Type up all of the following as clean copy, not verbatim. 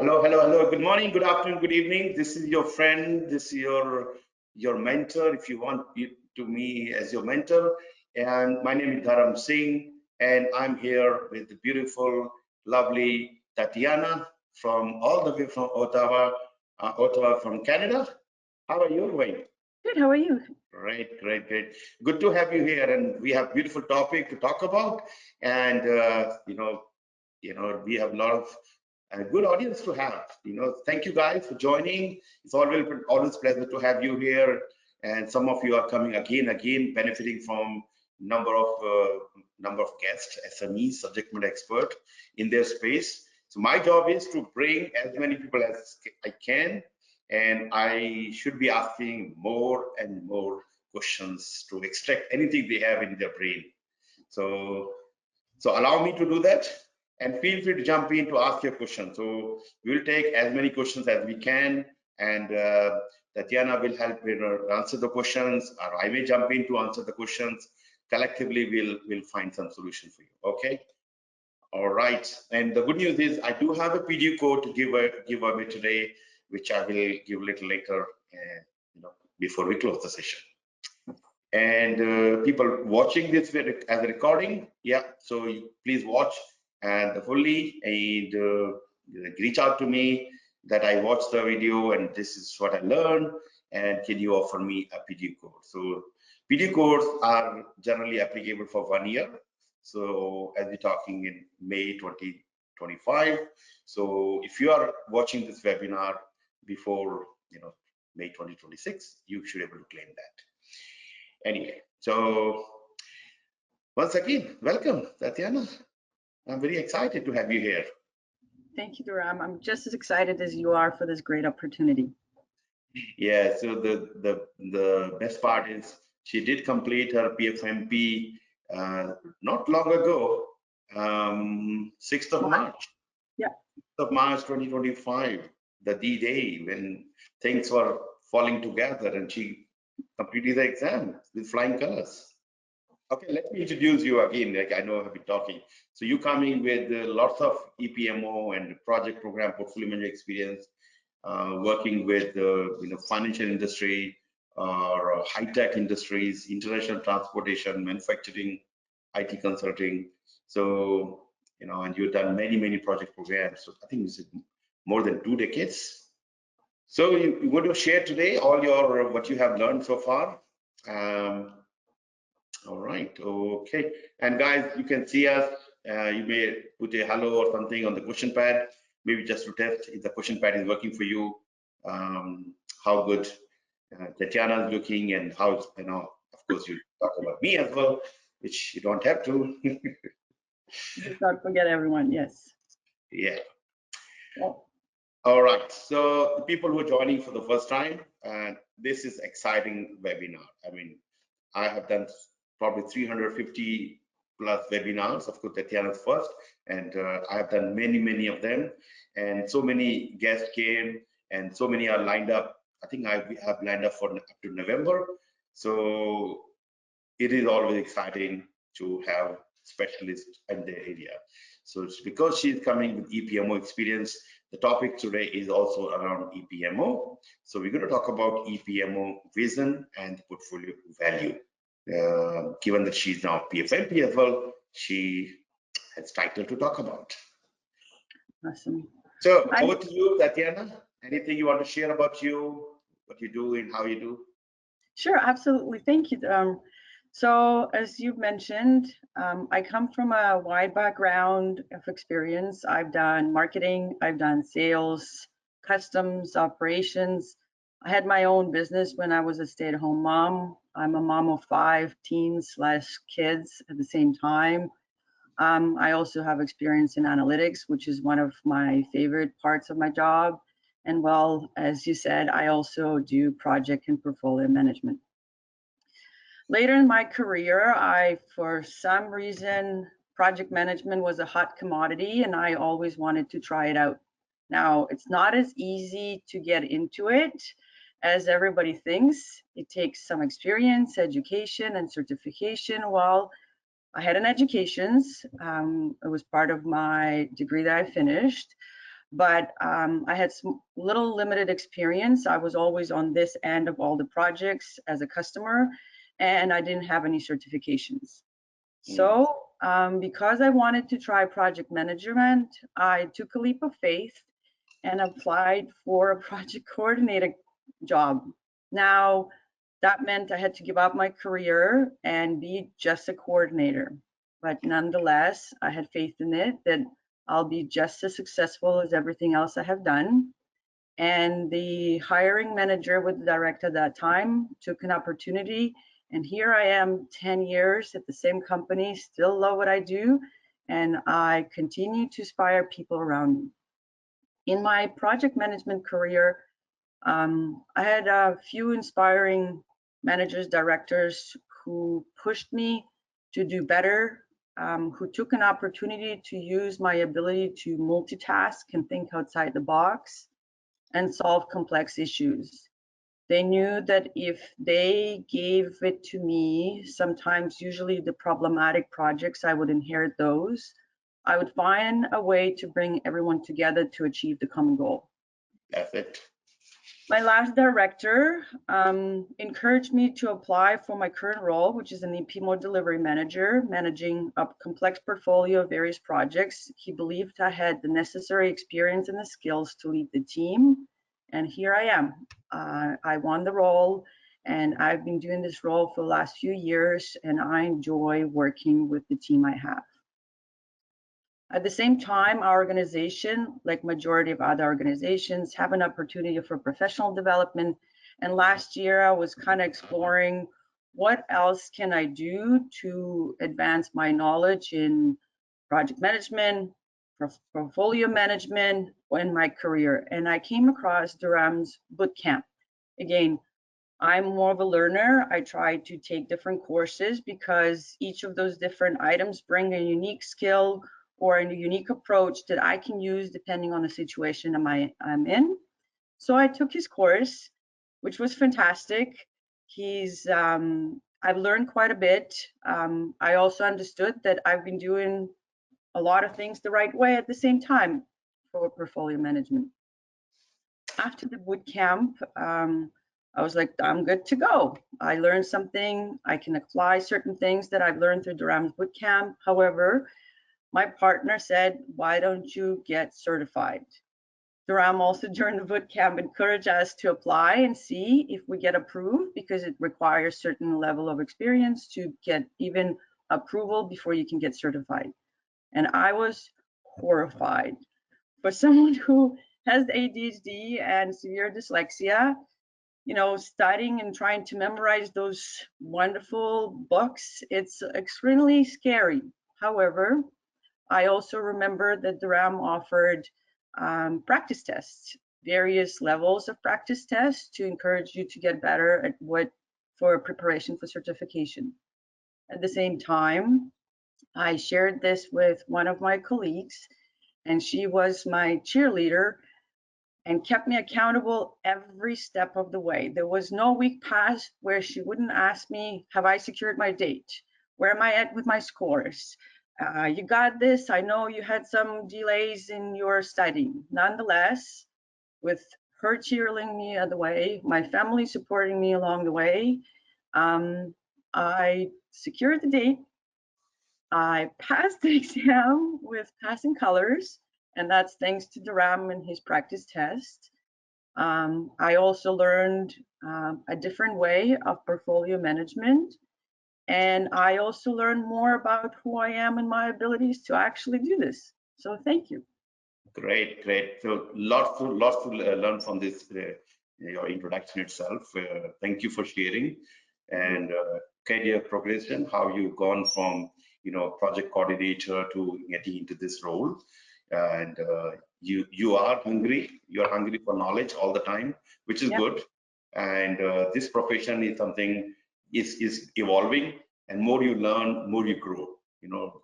Hello. Good morning, good afternoon, good evening. This is your friend. This is your mentor, if you want to me as your mentor. And my name is Dharam Singh, and I'm here with the beautiful, lovely Tetyana from all the way from Ottawa from Canada. How are you doing? Good. How are you? Great. Good to have you here, and we have beautiful topic to talk about. And we have a lot of good audience to have. Thank you guys for joining. It's always pleasure to have you here, and some of you are coming again, benefiting from number of guests, SMEs, subject matter expert in their space. So my job is to bring as many people as I can, and I should be asking more and more questions to extract anything they have in their brain. So allow me to do that, and feel free to jump in to ask your questions. So we'll take as many questions as we can, and Tetyana will help answer the questions, or I may jump in to answer the questions. Collectively, we'll find some solution for you. Okay. All right. And the good news is I do have a PG code to give away today, which I will give a little later, before we close the session. And people watching this as a recording, so please watch and fully, and reach out to me that I watched the video and this is what I learned, and can you offer me a PG code? So PG codes are generally applicable for 1 year. So as we're talking in May 2025, so if you are watching this webinar before May 2026, you should be able to claim that. Anyway, so once again, welcome, Tetyana. I'm very excited to have you here. Thank you, Dharam. I'm just as excited as you are for this great opportunity. Yeah, so the best part is she did complete her PfMP not long ago, 6th of March. Yeah. 6th of March 2025, the D-Day when things were falling together, and she completed the exam with flying colors. Okay, let me introduce you again. Like I know I've been talking. So you come in with lots of EPMO and project program portfolio manager experience, working with financial industry or high-tech industries, international transportation, manufacturing, IT consulting. So and you've done many project programs. So I think it's more than 2 decades. So you want to share today all your what you have learned so far. All right, okay. And guys, you can see us. You may put a hello or something on the question pad, maybe just to test if the question pad is working for you, how good Tetyana is looking, and how, of course, you talk about me as well, which you don't have to. Just don't forget everyone, yes. Yeah. All right, so the people who are joining for the first time, this is exciting webinar. I mean, I have done probably 350 plus webinars. Of course, Tetyana's first, and I have done many of them, and so many guests came, and so many are lined up. I think I have lined up for up to November. So it is always exciting to have specialists in the area. So it's because she's coming with EPMO experience. The topic today is also around EPMO. So we're going to talk about EPMO vision and portfolio value. Given that she's now PfMP as well, she has title to talk about. Awesome. So over to you, Tetyana. Anything you want to share about you, what you do and how you do? Sure, absolutely. Thank you. So as you mentioned, I come from a wide background of experience. I've done marketing, I've done sales, customs, operations. I had my own business when I was a stay-at-home mom. I'm a mom of 5 teens/kids at the same time. I also have experience in analytics, which is one of my favorite parts of my job. And well, as you said, I also do project and portfolio management. Later in my career, for some reason, project management was a hot commodity and I always wanted to try it out. Now, it's not as easy to get into it as everybody thinks. It takes some experience, education, and certification. Well, I had an education. It was part of my degree that I finished, but I had little limited experience. I was always on this end of all the projects as a customer, and I didn't have any certifications. So because I wanted to try project management, I took a leap of faith and applied for a project coordinator job. Now, that meant I had to give up my career and be just a coordinator. But nonetheless, I had faith in it that I'll be just as successful as everything else I have done. And the hiring manager with the director at that time took an opportunity. And here I am 10 years at the same company, still love what I do. And I continue to inspire people around me. In my project management career, I had a few inspiring managers, directors who pushed me to do better, who took an opportunity to use my ability to multitask and think outside the box and solve complex issues. They knew that if they gave it to me, sometimes usually the problematic projects, I would inherit those. I would find a way to bring everyone together to achieve the common goal. That's it. My last director encouraged me to apply for my current role, which is an EPMO Delivery Manager, managing a complex portfolio of various projects. He believed I had the necessary experience and the skills to lead the team, and here I am. I won the role, and I've been doing this role for the last few years, and I enjoy working with the team I have. At the same time, our organization, like majority of other organizations, have an opportunity for professional development. And last year, I was kind of exploring what else can I do to advance my knowledge in project management, portfolio management, in my career. And I came across Dharam's bootcamp. Again, I'm more of a learner. I try to take different courses because each of those different items bring a unique skill or a unique approach that I can use depending on the situation I'm in. So I took his course, which was fantastic. I've learned quite a bit. I also understood that I've been doing a lot of things the right way at the same time for portfolio management. After the boot camp, I was like, I'm good to go. I learned something. I can apply certain things that I've learned through Dharam's boot camp. However, my partner said, why don't you get certified? Dharam also during the boot camp encouraged us to apply and see if we get approved, because it requires certain level of experience to get even approval before you can get certified. And I was horrified. For someone who has ADHD and severe dyslexia, you know, studying and trying to memorize those wonderful books, it's extremely scary. However, I also remember that Dharam offered practice tests, various levels of practice tests to encourage you to get better at what for preparation for certification. At the same time, I shared this with one of my colleagues, and she was my cheerleader and kept me accountable every step of the way. There was no week passed where she wouldn't ask me, have I secured my date? Where am I at with my scores? You got this. I know you had some delays in your studying. Nonetheless, with her cheering me the way, my family supporting me along the way, I secured the date. I passed the exam with passing colors, and that's thanks to Dharam and his practice test. I also learned a different way of portfolio management. And I also learned more about who I am and my abilities to actually do this. So thank you. Great, great. So lots to learn from this, your introduction itself. Thank you for sharing, and career progression, how you've gone from, you know, project coordinator to getting into this role. And you are hungry. You're hungry for knowledge all the time, which is good. And this profession is something is evolving, and more you learn, more you grow. You know,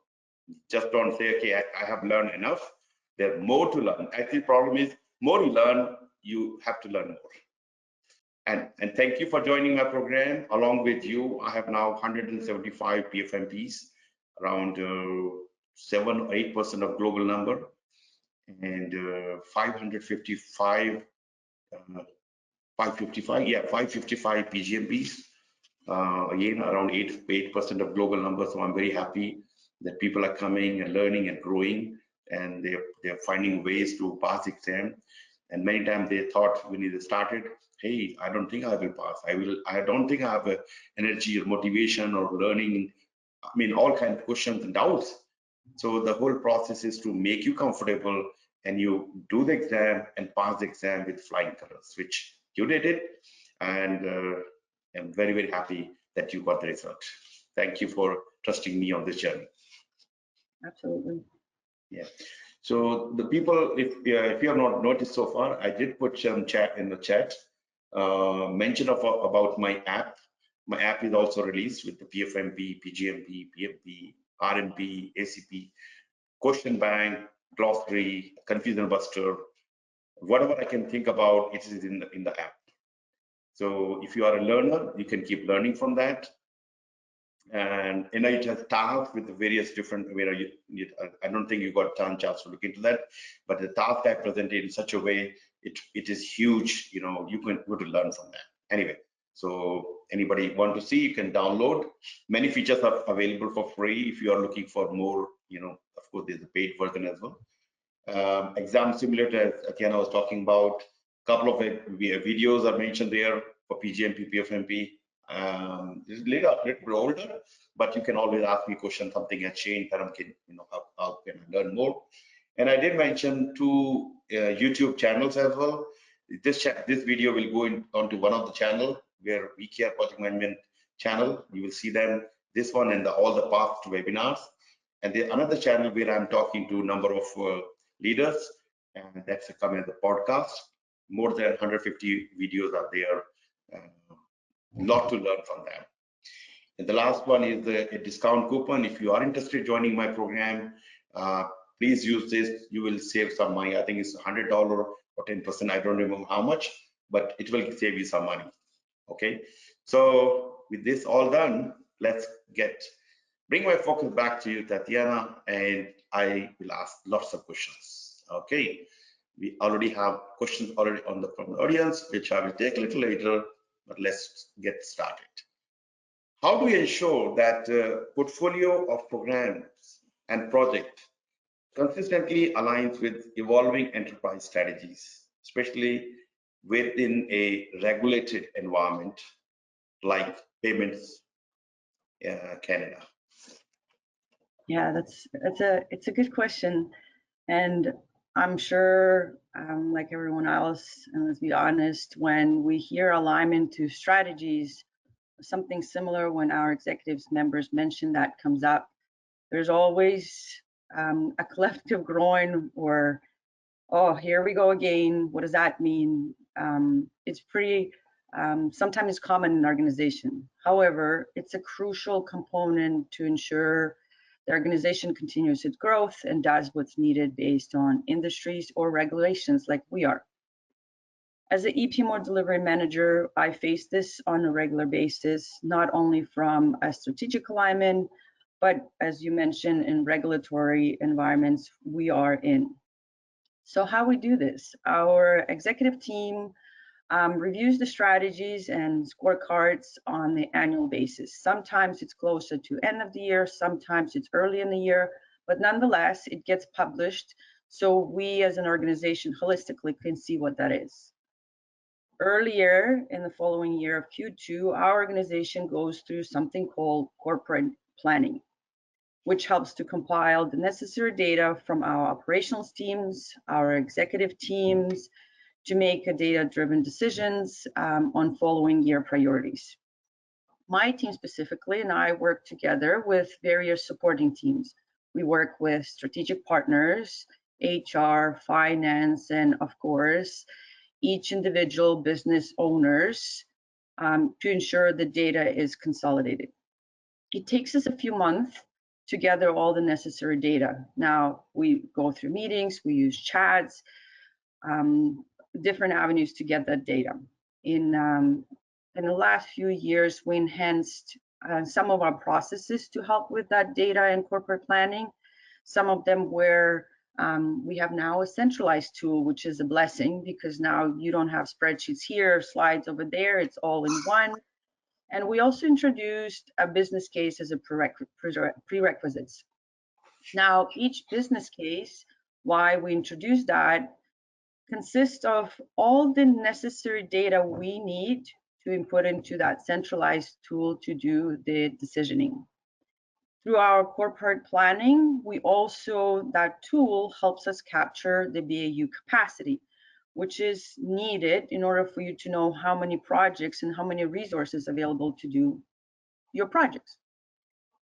just don't say, okay, I have learned enough. There's more to learn. Actually, the problem is, more you learn, you have to learn more. And thank you for joining my program. Along with you, I have now 175 PfMPs, around 7 or 8% of global number. and 555, 555 PgMPs. Again, around 8% of global numbers. So I'm very happy that people are coming and learning and growing, and they're finding ways to pass exam. And many times they thought when they started, hey, I don't think I will pass. I don't think I have a energy or motivation or learning. I mean, all kinds of questions and doubts. So the whole process is to make you comfortable, and you do the exam and pass the exam with flying colors, which you did it. And I'm very, very happy that you got the result. Thank you for trusting me on this journey. Absolutely. Yeah. So the people, if you have not noticed so far, I did put some chat in the chat, mention about my app. My app is also released with the PfMP, PgMP, PfMP, RMP, ACP, question bank, glossary, confusion buster, whatever I can think about, it is in the app. So if you are a learner, you can keep learning from that. And it has tasks with the various different, I don't think you got a chance to look into that, but the task I presented in such a way, it is huge, you can go to learn from that. Anyway, so anybody want to see, you can download. Many features are available for free. If you are looking for more, of course, there's a paid version as well. Exam simulator, as Tetyana was talking about, couple of videos are mentioned there for PgMP, PfMP. This is a little bit older, but you can always ask me questions. Something has changed. Dharam can, how can I learn more? And I did mention 2 YouTube channels as well. This video will go onto one of the channel where vCare project management channel. You will see them. This one and all the past webinars. And the another channel where I'm talking to a number of leaders, and that's coming as a podcast. More than 150 videos are there. Lot to learn from them. And the last one is a discount coupon. If you are interested in joining my program, please use this. You will save some money. I think it's $100 or 10%. I don't remember how much, but it will save you some money. Okay. So with this all done, let's bring my focus back to you, Tetyana, and I will ask lots of questions. Okay. We already have questions from the audience, which I will take a little later, but let's get started. How do we ensure that portfolio of programs and projects consistently aligns with evolving enterprise strategies, especially within a regulated environment like payments Canada? Yeah, it's a good question, and I'm sure, like everyone else, and let's be honest, when we hear alignment to strategies, something similar, when our executives members mention that comes up, there's always a collective groan, or, oh, here we go again. What does that mean? It's pretty, sometimes common in an organization. However, it's a crucial component to ensure the organization continues its growth and does what's needed based on industries or regulations like we are. As an EPMO Delivery Manager, I face this on a regular basis, not only from a strategic alignment, but as you mentioned, in regulatory environments we are in. So how we do this? Our executive team reviews the strategies and scorecards on the annual basis. Sometimes it's closer to end of the year, sometimes it's early in the year, but nonetheless, it gets published so we as an organization holistically can see what that is. Earlier in the following year of Q2, our organization goes through something called corporate planning, which helps to compile the necessary data from our operations teams, our executive teams, to make a data-driven decisions on following year priorities. My team specifically and I work together with various supporting teams. We work with strategic partners, HR, finance, and of course, each individual business owners to ensure the data is consolidated. It takes us a few months to gather all the necessary data. Now, we go through meetings, we use chats, different avenues to get that data. In the last few years, we enhanced some of our processes to help with that data and corporate planning. Some of them were We have now a centralized tool, which is a blessing because now you don't have spreadsheets here, slides over there, it's all in one. And we also introduced a business case as a prerequisites. Now, each business case, why we introduced that, consists of all the necessary data we need to input into that centralized tool to do the decisioning. Through our corporate planning, that tool helps us capture the BAU capacity, which is needed in order for you to know how many projects and how many resources available to do your projects.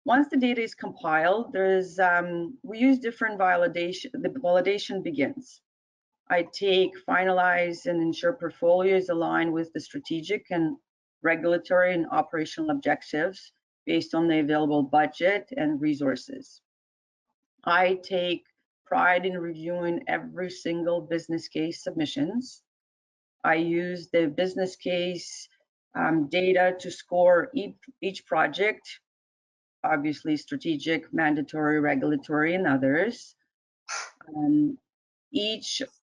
Once the data is compiled, we use different validation. The validation begins. I finalize and ensure portfolios align with the strategic and regulatory and operational objectives based on the available budget and resources. I take pride in reviewing every single business case submissions. I use the business case data to score each project, obviously strategic, mandatory, regulatory, and others.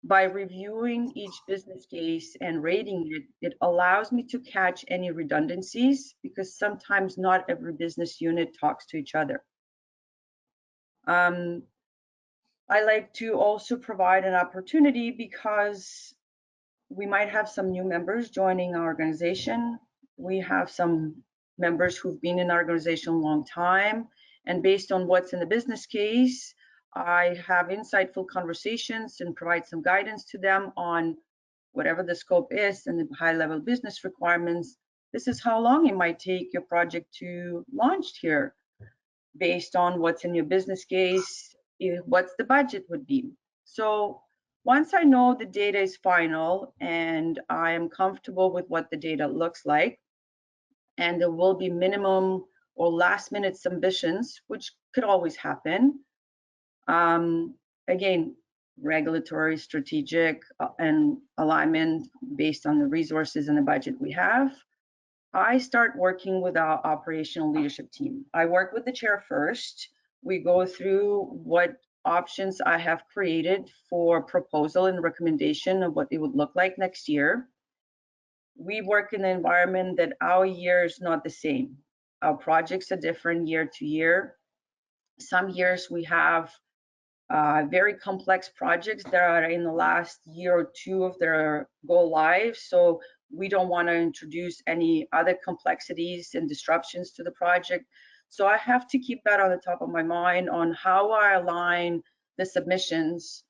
By reviewing each business case and rating it, it allows me to catch any redundancies because sometimes not every business unit talks to each other. I like to also provide an opportunity because we might have some new members joining our organization. We have some members who've been in our organization a long time, and based on what's in the business case, I have insightful conversations and provide some guidance to them on whatever the scope is and the high-level business requirements. This is how long it might take your project to launch here, based on what's in your business case, what's the budget would be. So once I know the data is final and I am comfortable with what the data looks like, and there will be minimum or last-minute submissions, which could always happen. Again, regulatory, strategic, and alignment based on the resources and the budget we have. I start working with our operational leadership team. I work with the chair first. We go through what options I have created for proposal and recommendation of what it would look like next year. We work in an environment that our year is not the same. Our projects are different year to year. Some years we have very complex projects that are in the last year or two of their go live. So we don't want to introduce any other complexities and disruptions to the project. So I have to keep that on the top of my mind on how I align the submissions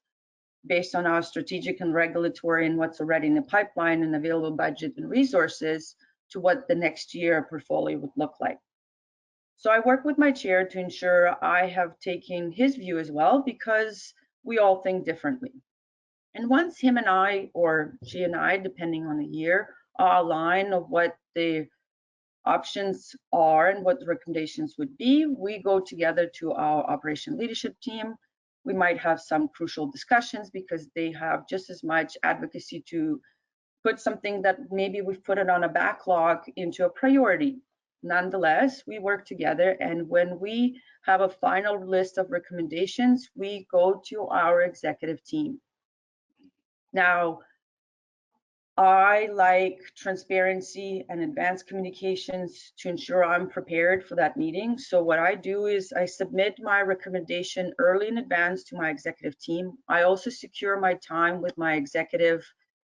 based on our strategic and regulatory and what's already in the pipeline and available budget and resources to what the next year portfolio would look like. So I work with my chair to ensure I have taken his view as well, because we all think differently. And once him and I, or she and I, depending on the year, are aligned of what the options are and what the recommendations would be, we go together to our operation leadership team. We might have some crucial discussions because they have just as much advocacy to put something that maybe we've put it on a backlog into a priority. Nonetheless, we work together, and when we have a final list of recommendations, we go to our executive team. Now, I like transparency and advanced communications to ensure I'm prepared for that meeting. So what I do is I submit my recommendation early in advance to my executive team. I also secure my time with my executive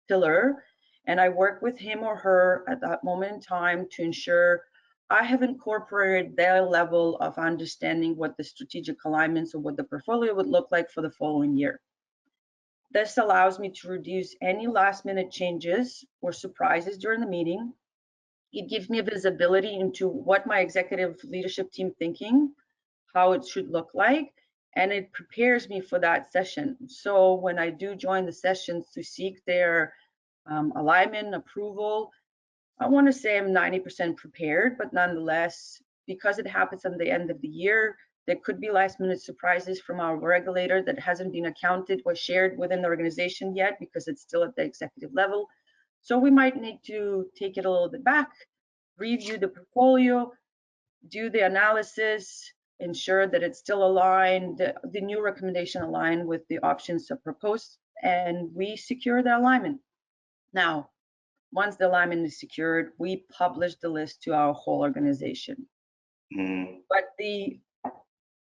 pillar, and I work with him or her at that moment in time to ensure I have incorporated their level of understanding what the strategic alignments or what the portfolio would look like for the following year. This allows me to reduce any last-minute changes or surprises during the meeting. It gives me a visibility into what my executive leadership team thinking, how it should look like, and it prepares me for that session. So when I do join the sessions to seek their alignment, approval, I want to say I'm 90% prepared, but nonetheless, because it happens at the end of the year, there could be last-minute surprises from our regulator that hasn't been accounted or shared within the organization yet because it's still at the executive level. So we might need to take it a little bit back, review the portfolio, do the analysis, ensure that it's still aligned, the new recommendation aligned with the options proposed, and we secure the alignment. Now, once the alignment is secured, we publish the list to our whole organization. But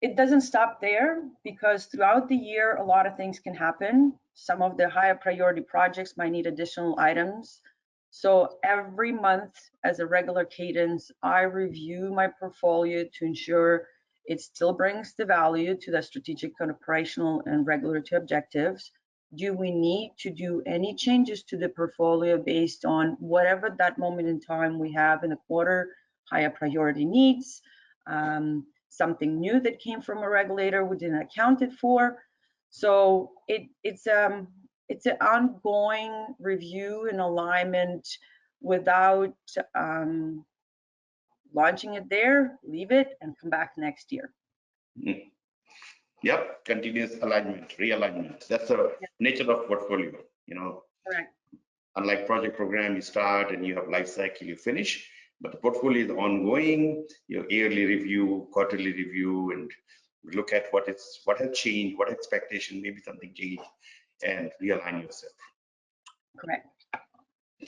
it doesn't stop there, because throughout the year, a lot of things can happen. Some of the higher priority projects might need additional items. So every month, as a regular cadence, I review my portfolio to ensure it still brings the value to the strategic and operational and regulatory objectives. Do we need to do any changes to the portfolio based on whatever that moment in time we have in the quarter, higher priority needs, something new that came from a regulator we didn't account it for? So it's an ongoing review and alignment without launching it there, leave it, and come back next year. Yep, continuous alignment, realignment. That's the nature of portfolio, Correct. Unlike project program, you start and you have life cycle, you finish, but the portfolio is ongoing, your yearly review, quarterly review, and look at what has changed, what expectation, maybe something changed, and realign yourself. Correct.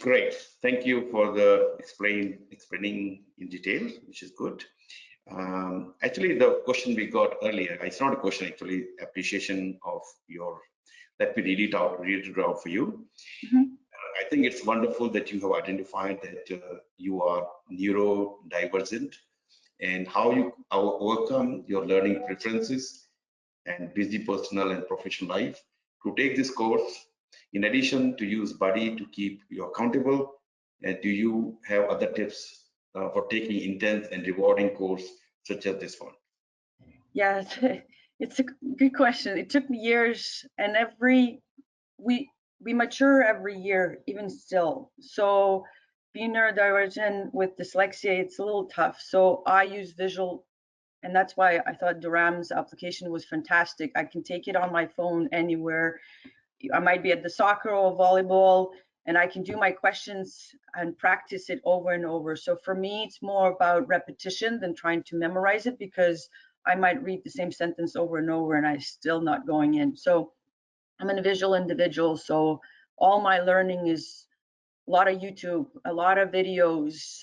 Great, thank you for the explaining in detail, which is good. Actually, the question we got earlier, it's not a question, actually, appreciation of your, let me read it out for you. I think it's wonderful that you have identified that you are neurodivergent, and how you overcome your learning preferences and busy personal and professional life to take this course. In addition to use Buddy to keep you accountable, do you have other tips for taking intense and rewarding course such as this one? Yeah, it's a good question. It took me years, and we mature every year, even still. So being neurodivergent with dyslexia, it's a little tough. So I use visual, and that's why I thought Dharam's application was fantastic. I can take it on my phone anywhere. I might be at the soccer or volleyball, and I can do my questions and practice it over and over. So for me, it's more about repetition than trying to memorize it, because I might read the same sentence over and over and I'm still not going in. So I'm a visual individual, so all my learning is a lot of YouTube, a lot of videos,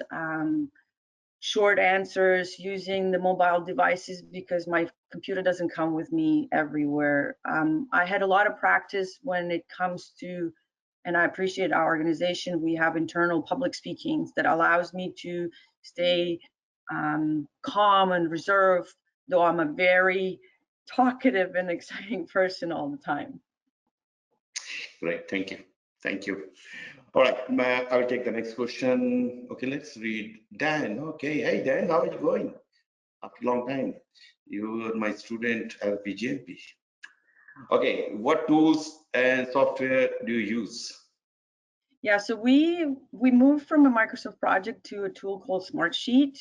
short answers using the mobile devices, because my computer doesn't come with me everywhere. I had a lot of practice when it comes to, and I appreciate our organization, we have internal public speakings that allows me to stay calm and reserved, though I'm a very talkative and exciting person all the time. Great, thank you. Thank you. All right, I'll take the next question. Okay, let's read Dan. Okay, hey Dan, how are you going? After a long time. You are my student at PgMP. Okay, what tools and software do you use? Yeah, so we moved from a Microsoft project to a tool called Smartsheet.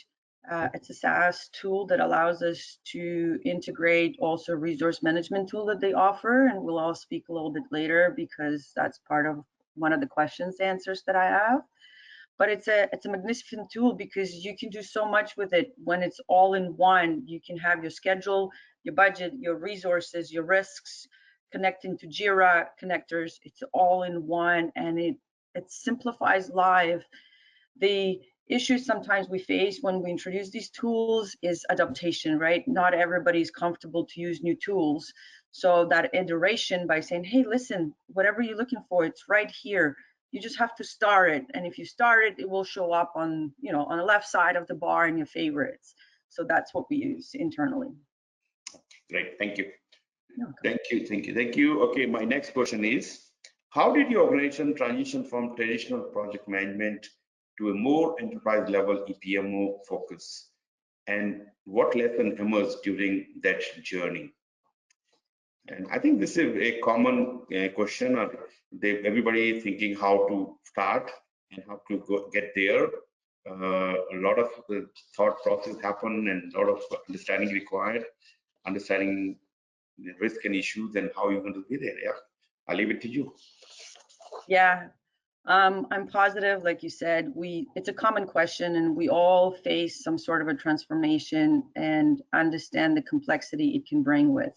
It's a SaaS tool that allows us to integrate also resource management tool that they offer, and we'll all speak a little bit later because that's part of one of the questions answers that I have. But it's a magnificent tool because you can do so much with it when it's all in one. You can have your schedule, your budget, your resources, your risks, connecting to Jira connectors. It's all in one, and it simplifies life. The issue sometimes we face when we introduce these tools is adaptation, right? Not everybody's comfortable to use new tools. So that iteration by saying, hey, listen, whatever you're looking for, it's right here. You just have to start it. And if you start it, it will show up on, on the left side of the bar in your favorites. So that's what we use internally. Great, thank you. Thank you. Okay, my next question is, how did your organization transition from traditional project management to a more enterprise level EPMO focus? And what lesson emerged during that journey? And I think this is a common question. Everybody thinking how to start and how to get there. A lot of thought process happen and a lot of understanding required, understanding the risk and issues and how you're going to be there. Yeah, I'll leave it to you. Yeah, I'm positive, like you said, it's a common question, and we all face some sort of a transformation and understand the complexity it can bring with.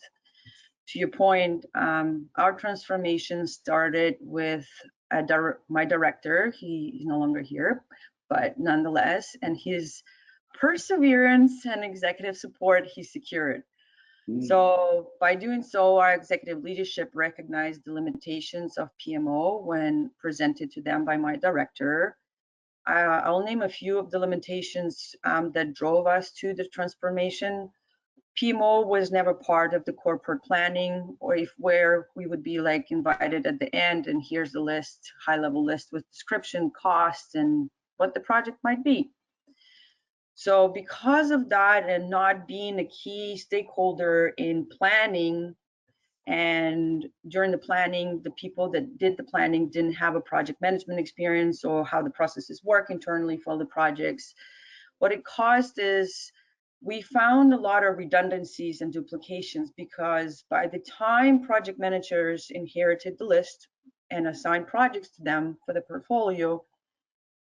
To your point, our transformation started with my director. He's no longer here, but nonetheless, and his perseverance and executive support he secured. So by doing so, our executive leadership recognized the limitations of PMO when presented to them by my director. I'll name a few of the limitations that drove us to the transformation. PMO was never part of the corporate planning, or if where we would be like invited at the end and here's the list, high level list with description, costs, and what the project might be. So because of that and not being a key stakeholder in planning, and during the planning, the people that did the planning didn't have a project management experience or how the processes work internally for the projects, what it caused is we found a lot of redundancies and duplications, because by the time project managers inherited the list and assigned projects to them for the portfolio,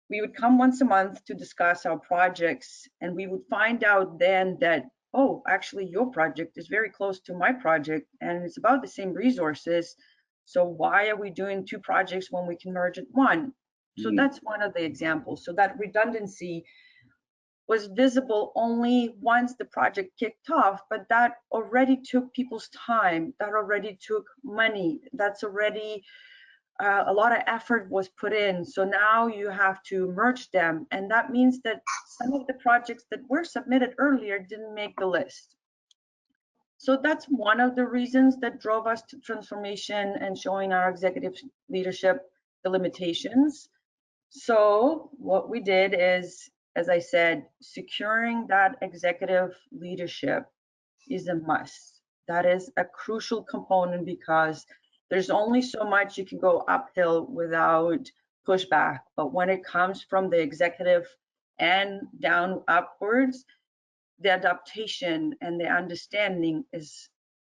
we would come once a month to discuss our projects, and we would find out then that, oh, actually your project is very close to my project and it's about the same resources. So why are we doing two projects when we can merge it one? So that's one of the examples. So that redundancy was visible only once the project kicked off, but that already took people's time, that already took money, that's already a lot of effort was put in. So now you have to merge them. And that means that some of the projects that were submitted earlier didn't make the list. So that's one of the reasons that drove us to transformation and showing our executive leadership the limitations. So what we did is, as I said, securing that executive leadership is a must. That is a crucial component, because there's only so much you can go uphill without pushback. But when it comes from the executive and down upwards, the adaptation and the understanding is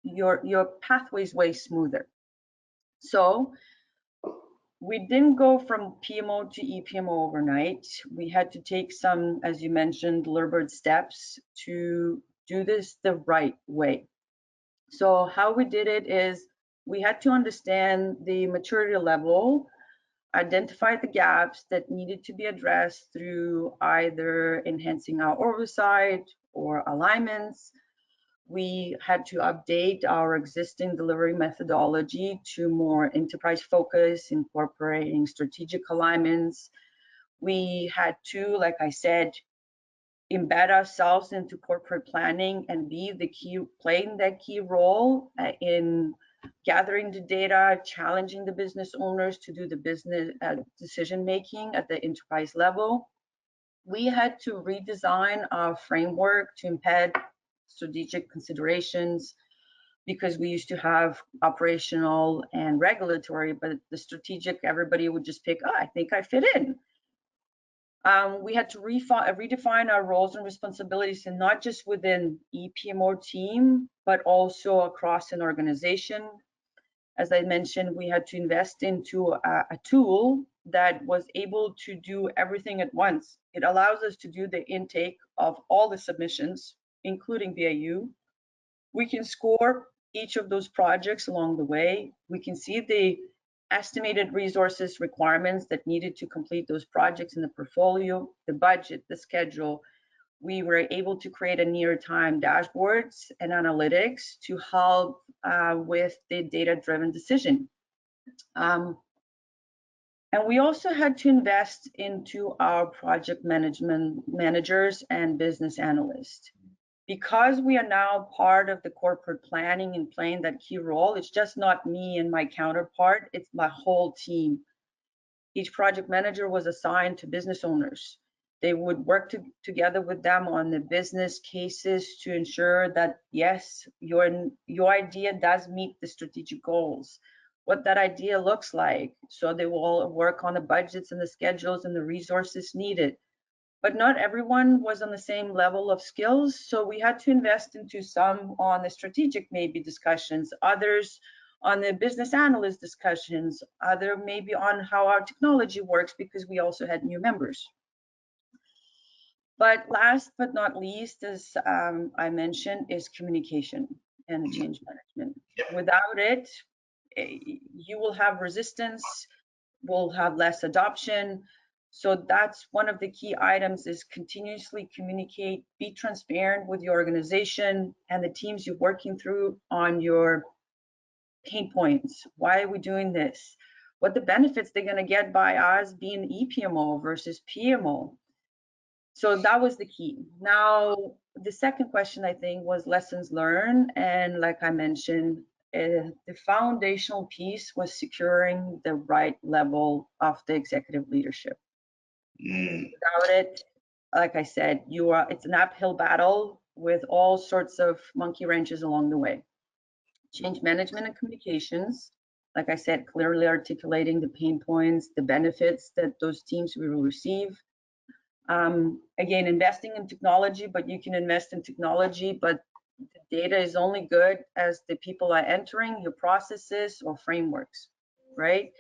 your pathways way smoother. So we didn't go from PMO to EPMO overnight. We had to take some, as you mentioned, deliberate steps to do this the right way. So how we did it is we had to understand the maturity level, identify the gaps that needed to be addressed through either enhancing our oversight or alignments. We had to update our existing delivery methodology to more enterprise focus, incorporating strategic alignments. We had to, like I said, embed ourselves into corporate planning and be the key, playing that key role in gathering the data, challenging the business owners to do the business decision making at the enterprise level. We had to redesign our framework to embed strategic considerations, because we used to have operational and regulatory, but the strategic, everybody would just pick, oh, I think I fit in. We had to redefine our roles and responsibilities, and not just within EPMO team, but also across an organization. As I mentioned, we had to invest into a tool that was able to do everything at once. It allows us to do the intake of all the submissions, including BAU. We can score each of those projects along the way. We can see the estimated resources requirements that needed to complete those projects in the portfolio, the budget, the schedule. We were able to create a near-time dashboards and analytics to help with the data-driven decision. And we also had to invest into our project management managers and business analysts. Because we are now part of the corporate planning and playing that key role, it's just not me and my counterpart, it's my whole team. Each project manager was assigned to business owners. They would work together with them on the business cases to ensure that, yes, your idea does meet the strategic goals, what that idea looks like. So they will all work on the budgets and the schedules and the resources needed. But not everyone was on the same level of skills, so we had to invest into some on the strategic maybe discussions, others on the business analyst discussions, other maybe on how our technology works, because we also had new members. But last but not least, as I mentioned, is communication and change management. Without it, you will have resistance, will have less adoption. So that's one of the key items, is continuously communicate, be transparent with your organization and the teams you're working through on your pain points. Why are we doing this? What the benefits they're going to get by us being EPMO versus PMO. So that was the key. Now, the second question, I think, was lessons learned. And like I mentioned, the foundational piece was securing the right level of the executive leadership. Without it, like I said, it's an uphill battle with all sorts of monkey wrenches along the way. Change management and communications, like I said, clearly articulating the pain points, the benefits that those teams will receive. Again, investing in technology, but you can invest in technology, but the data is only good as the people are entering your processes or frameworks, right?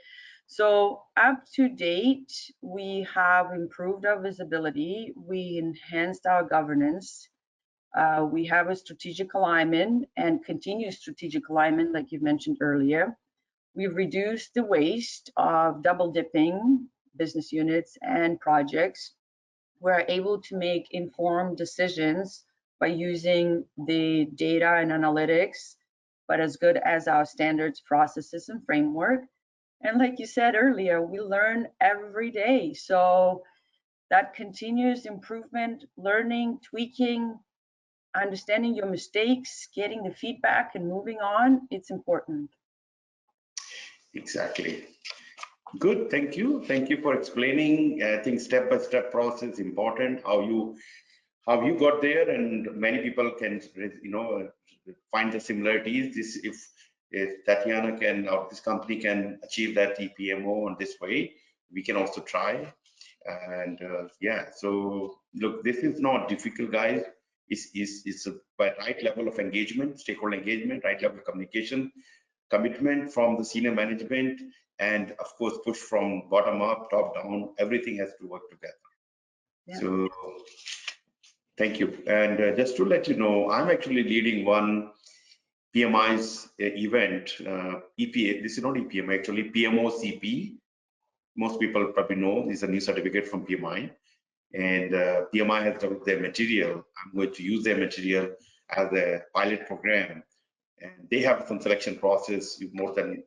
So up to date, we have improved our visibility, we enhanced our governance, we have a strategic alignment and continuous strategic alignment, like you mentioned earlier. We've reduced the waste of double dipping business units and projects. We're able to make informed decisions by using the data and analytics, but as good as our standards, processes, and framework. And like you said earlier, we learn every day. So that continuous improvement, learning, tweaking, understanding your mistakes, getting the feedback and moving on, it's important. Exactly. Good, thank you. Thank you for explaining. I think step-by-step process is important, how you got there, and many people can, find the similarities. This, if Tetyana can, or this company can achieve that EPMO in this way, we can also try. And yeah, so look, this is not difficult, guys. It's a right level of engagement, stakeholder engagement, right level of communication, commitment from the senior management, and of course push from bottom up, top down. Everything has to work together. Yeah. So thank you. And just to let you know, I'm actually leading one PMI's event. EPA, this is not EPM, actually PMO CP. Most people probably know is a new certificate from PMI, and PMI has developed their material. I'm going to use their material as a pilot program, and they have some selection process. More than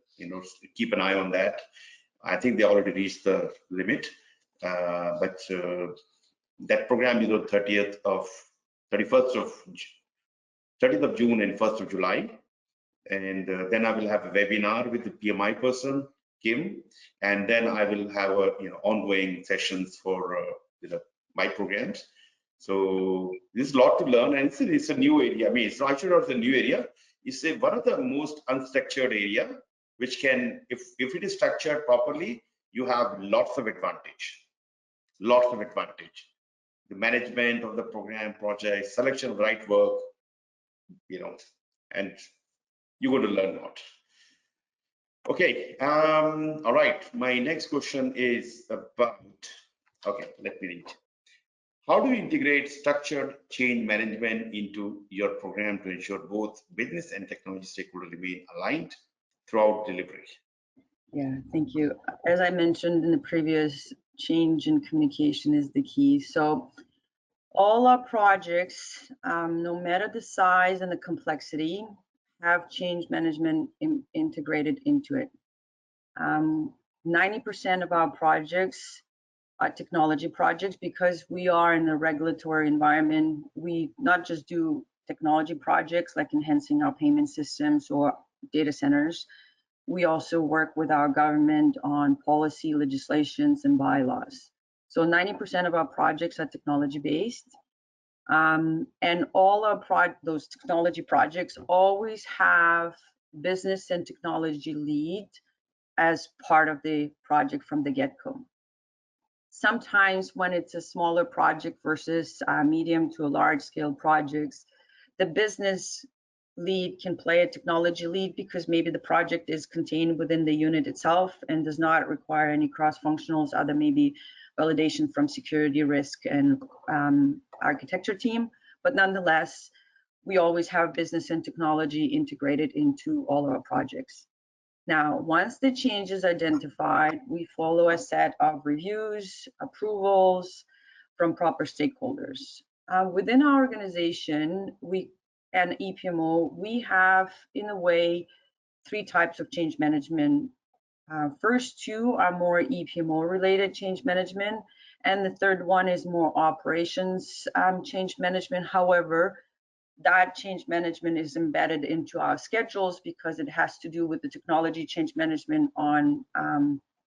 keep an eye on that. I think they already reached the limit, but that program is on 30th of June and 1st of July, and then I will have a webinar with the PMI person, Kim, and then I will have ongoing sessions for my programs. So there's a lot to learn, and it's a new area. I mean, it's not sure it's a new area. It's one of the most unstructured area, which can, if it is structured properly, you have lots of advantage. Lots of advantage. The management of the program, project, selection of right work, and you're going to learn a lot. Okay, all right. My next question is about, okay, let me read. How do you integrate structured change management into your program to ensure both business and technology stakeholders remain aligned throughout delivery? Yeah, thank you. As I mentioned in the previous, change in communication is the key. So all our projects, no matter the size and the complexity, have change management integrated into it. 90% of our projects are technology projects, because we are in a regulatory environment. We not just do technology projects like enhancing our payment systems or data centers. We also work with our government on policy, legislations, and bylaws. So 90% of our projects are technology based. And all our those technology projects always have business and technology lead as part of the project from the get-go. Sometimes when it's a smaller project versus medium to large scale projects, the business lead can play a technology lead because maybe the project is contained within the unit itself and does not require any cross-functionals, other maybe validation from security, risk, and architecture team. But nonetheless, we always have business and technology integrated into all of our projects. Now, once the change is identified, we follow a set of reviews, approvals from proper stakeholders. Within our organization, and EPMO, we have, in a way, 3 types of change management. First 2 are more EPMO related change management, and the third one is more operations change management. However, that change management is embedded into our schedules because it has to do with the technology change management on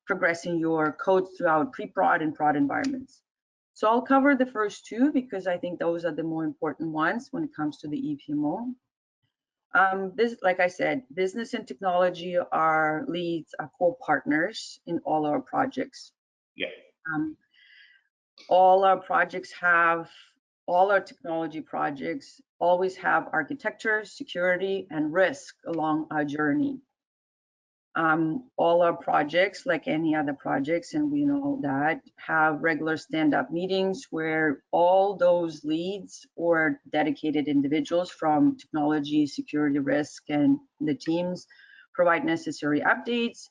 progressing your code throughout pre-prod and prod environments. So I'll cover the first 2 because I think those are the more important ones when it comes to the EPMO. Like I said, business and technology are leads, are core partners in all our projects. Yeah. All our projects have, all our technology projects always have architecture, security, and risk along our journey. All our projects, like any other projects, and we know that, have regular stand-up meetings where all those leads or dedicated individuals from technology, security, risk, and the teams provide necessary updates,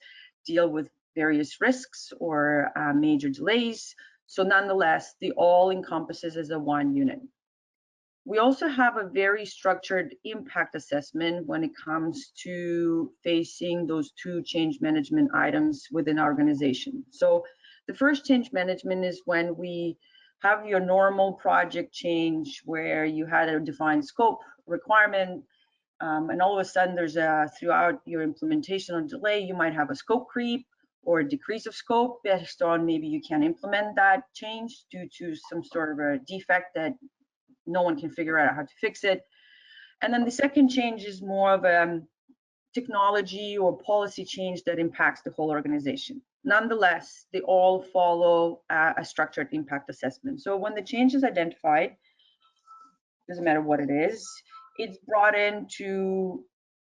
deal with various risks or major delays. So nonetheless, the all encompasses as a one unit. We also have a very structured impact assessment when it comes to facing those 2 change management items within our organization. So the first change management is when we have your normal project change where you had a defined scope requirement, and all of a sudden there's throughout your implementation or delay, you might have a scope creep or a decrease of scope based on maybe you can't implement that change due to some sort of a defect that no one can figure out how to fix it. And then the second change is more of a technology or policy change that impacts the whole organization. Nonetheless, they all follow a structured impact assessment. So when the change is identified, doesn't matter what it is, it's brought into,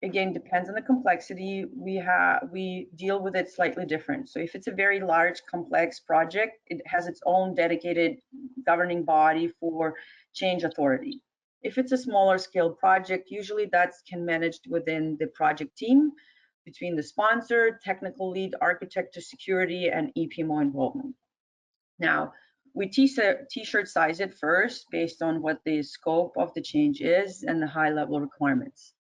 again, depends on the complexity. We deal with it slightly different. So if it's a very large, complex project, it has its own dedicated governing body for change authority. If it's a smaller scale project, usually that's can managed within the project team between the sponsor, technical lead, architect to security, and EPMO involvement. Now, we t-shirt size it first based on what the scope of the change is and the high level requirements.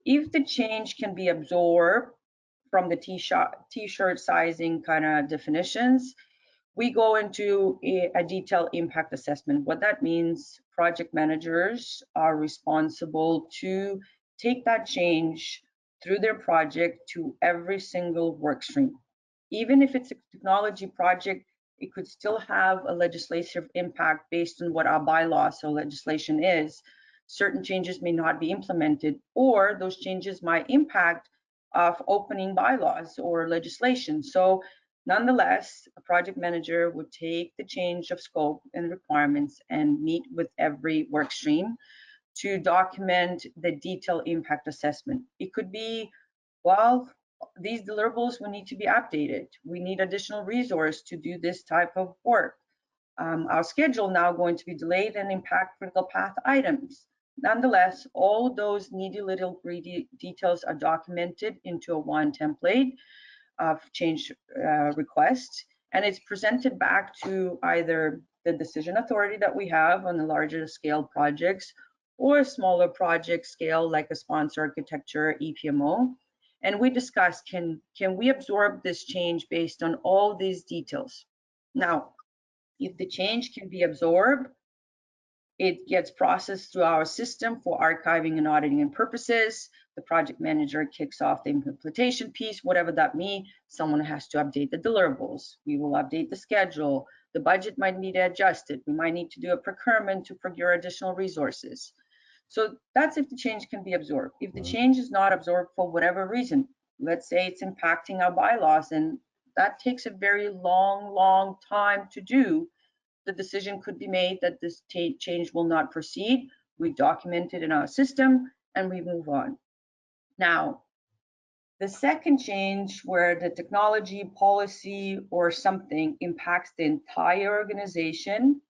If the change can be absorbed from the t-shirt sizing kind of definitions, we go into a detailed impact assessment. What that means, project managers are responsible to take that change through their project to every single work stream. Even if it's a technology project, it could still have a legislative impact based on what our bylaws or legislation is. Certain changes may not be implemented, or those changes might impact of opening bylaws or legislation. So nonetheless, a project manager would take the change of scope and requirements and meet with every work stream to document the detailed impact assessment. It could be, well, these deliverables will need to be updated. We need additional resource to do this type of work. Our schedule now going to be delayed and impact critical path items. Nonetheless, all those needy little greedy details are documented into a one template of change request, and it's presented back to either the decision authority that we have on the larger scale projects or a smaller project scale like a sponsor architecture EPMO. And we discuss, can we absorb this change based on all these details? Now, if the change can be absorbed, it gets processed through our system for archiving and auditing and purposes. The project manager kicks off the implementation piece, whatever that means. Someone has to update the deliverables. We will update the schedule. The budget might need to adjust it. We might need to do a procurement to procure additional resources. So that's if the change can be absorbed. If the change is not absorbed for whatever reason, let's say it's impacting our bylaws, and that takes a very long time to do, the decision could be made that this change will not proceed. We document it in our system, and we move on. Now, the second change where the technology, policy, or something impacts the entire organization,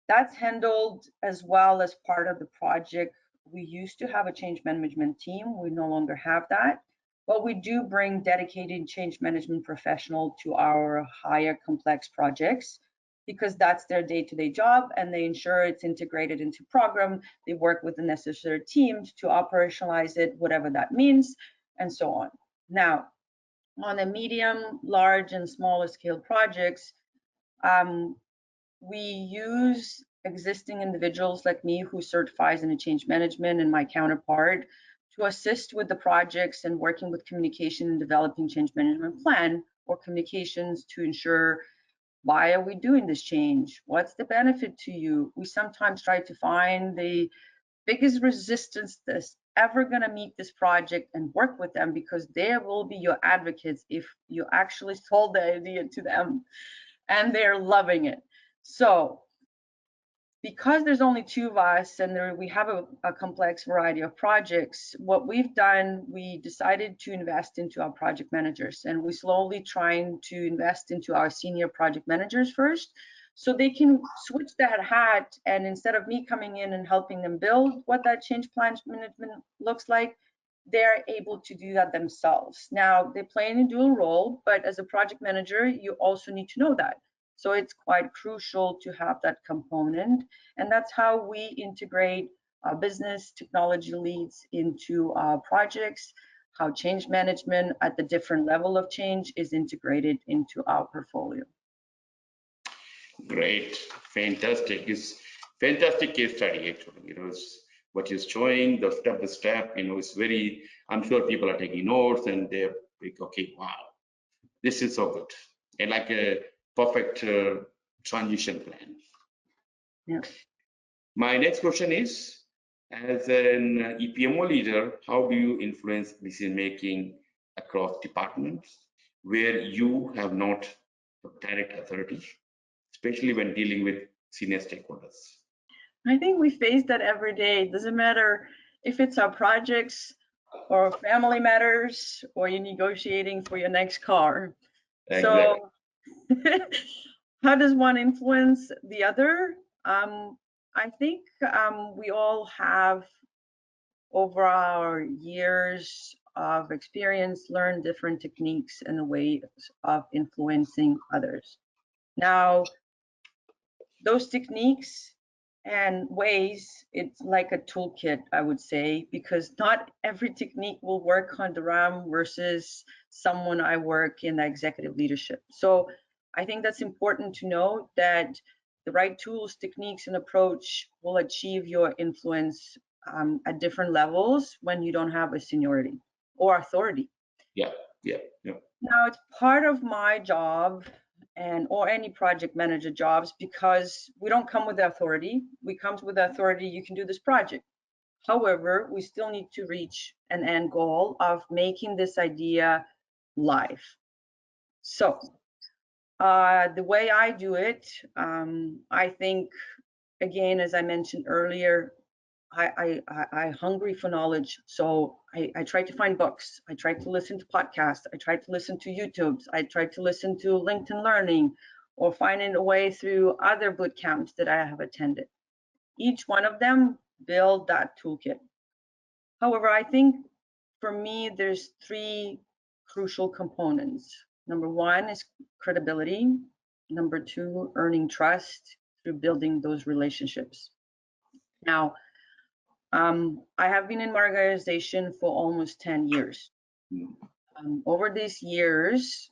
that's handled as well as part of the project. We used to have a change management team. We no longer have that, but we do bring dedicated change management professional to our higher complex projects because that's their day-to-day job, and they ensure it's integrated into program. They work with the necessary teams to operationalize it, whatever that means, and so on. Now, on the medium, large, and smaller scale projects, we use existing individuals like me who certifies in a change management and my counterpart to assist with the projects and working with communication and developing change management plan or communications to ensure why are we doing this change? What's the benefit to you? We sometimes try to find the biggest resistance that's ever going to meet this project and work with them because they will be your advocates if you actually sold the idea to them and they're loving it. So because there's only two of us and we have a complex variety of projects, what we've done, we decided to invest into our project managers, and we slowly trying to invest into our senior project managers first, so they can switch that hat, and instead of me coming in and helping them build what that change plan management looks like, they're able to do that themselves. Now, they play in a dual role, but as a project manager, you also need to know that. So it's quite crucial to have that component. And that's how we integrate our business technology leads into our projects, how change management at the different level of change is integrated into our portfolio. Great, fantastic. It's fantastic case study actually. It's what you're showing, the step by step, it's very, I'm sure people are taking notes and they're like, okay, wow, this is so good. And like a perfect transition plan. Yeah. My next question is, as an EPMO leader, how do you influence decision making across departments where you have not direct authority, especially when dealing with senior stakeholders? I think we face that every day. It doesn't matter if it's our projects or family matters or you're negotiating for your next car. Exactly. So how does one influence the other? I think we all have, over our years of experience, learned different techniques and ways of influencing others. Now, those techniques and ways, it's like a toolkit, I would say, because not every technique will work on Dharam versus someone I work in the executive leadership. So I think that's important to know that the right tools, techniques, and approach will achieve your influence at different levels when you don't have a seniority or authority. Yeah. Now, it's part of my job or any project manager jobs, because we don't come with the authority. We come with the authority, you can do this project. However, we still need to reach an end goal of making this idea live. So the way I do it, I think, again, as I mentioned earlier, I hungry for knowledge. So I try to find books. I try to listen to podcasts. I try to listen to YouTubes. I try to listen to LinkedIn Learning, or finding a way through other boot camps that I have attended. Each one of them build that toolkit. However, I think for me, there's three crucial components. Number one is credibility. Number two, earning trust through building those relationships. Now, I have been in my organization for almost 10 years. Over these years,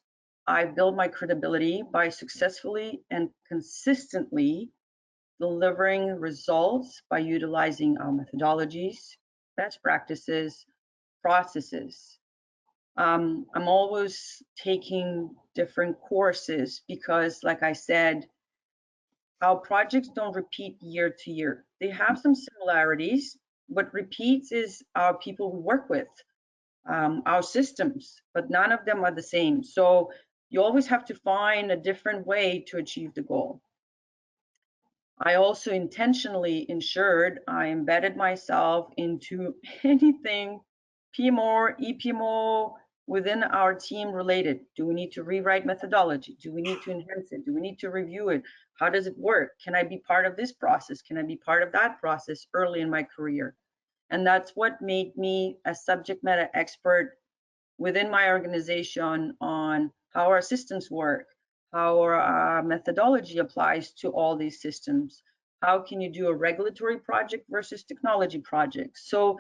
I built my credibility by successfully and consistently delivering results by utilizing our methodologies, best practices, processes. I'm always taking different courses because, like I said, our projects don't repeat year to year. They have some similarities. What repeats is our people we work with, our systems, but none of them are the same. So you always have to find a different way to achieve the goal. I also intentionally ensured I embedded myself into anything PMO or EPMO within our team related. Do we need to rewrite methodology? Do we need to enhance it? Do we need to review it? How does it work? Can I be part of this process? Can I be part of that process early in my career? And that's what made me a subject matter expert within my organization on how our systems work, how our methodology applies to all these systems. How can you do a regulatory project versus technology project? So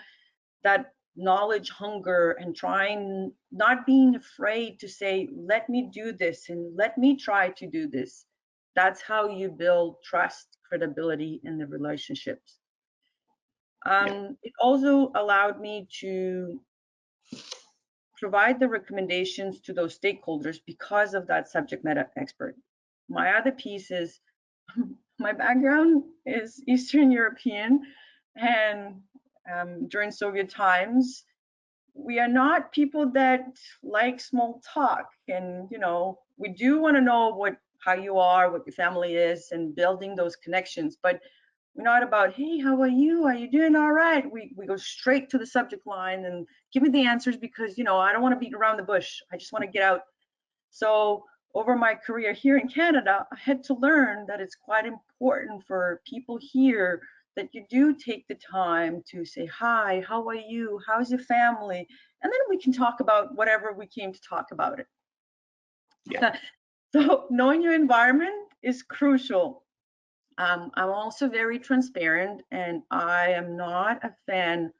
that knowledge hunger and trying, not being afraid to say, let me do this and let me try to do this. That's how you build trust, credibility in the relationships. It also allowed me to provide the recommendations to those stakeholders because of that subject matter expert. My other piece is my background is Eastern European, and during Soviet times, we are not people that like small talk. And we do want to know how you are, what your family is, and building those connections. But we're not about, hey, how are you? Are you doing all right? We go straight to the subject line and give me the answers because, I don't want to beat around the bush. I just want to get out. So over my career here in Canada, I had to learn that it's quite important for people here that you do take the time to say, hi, how are you? How's your family? And then we can talk about whatever we came to talk about it. Yeah. So knowing your environment is crucial. I'm also very transparent, and I am not a fan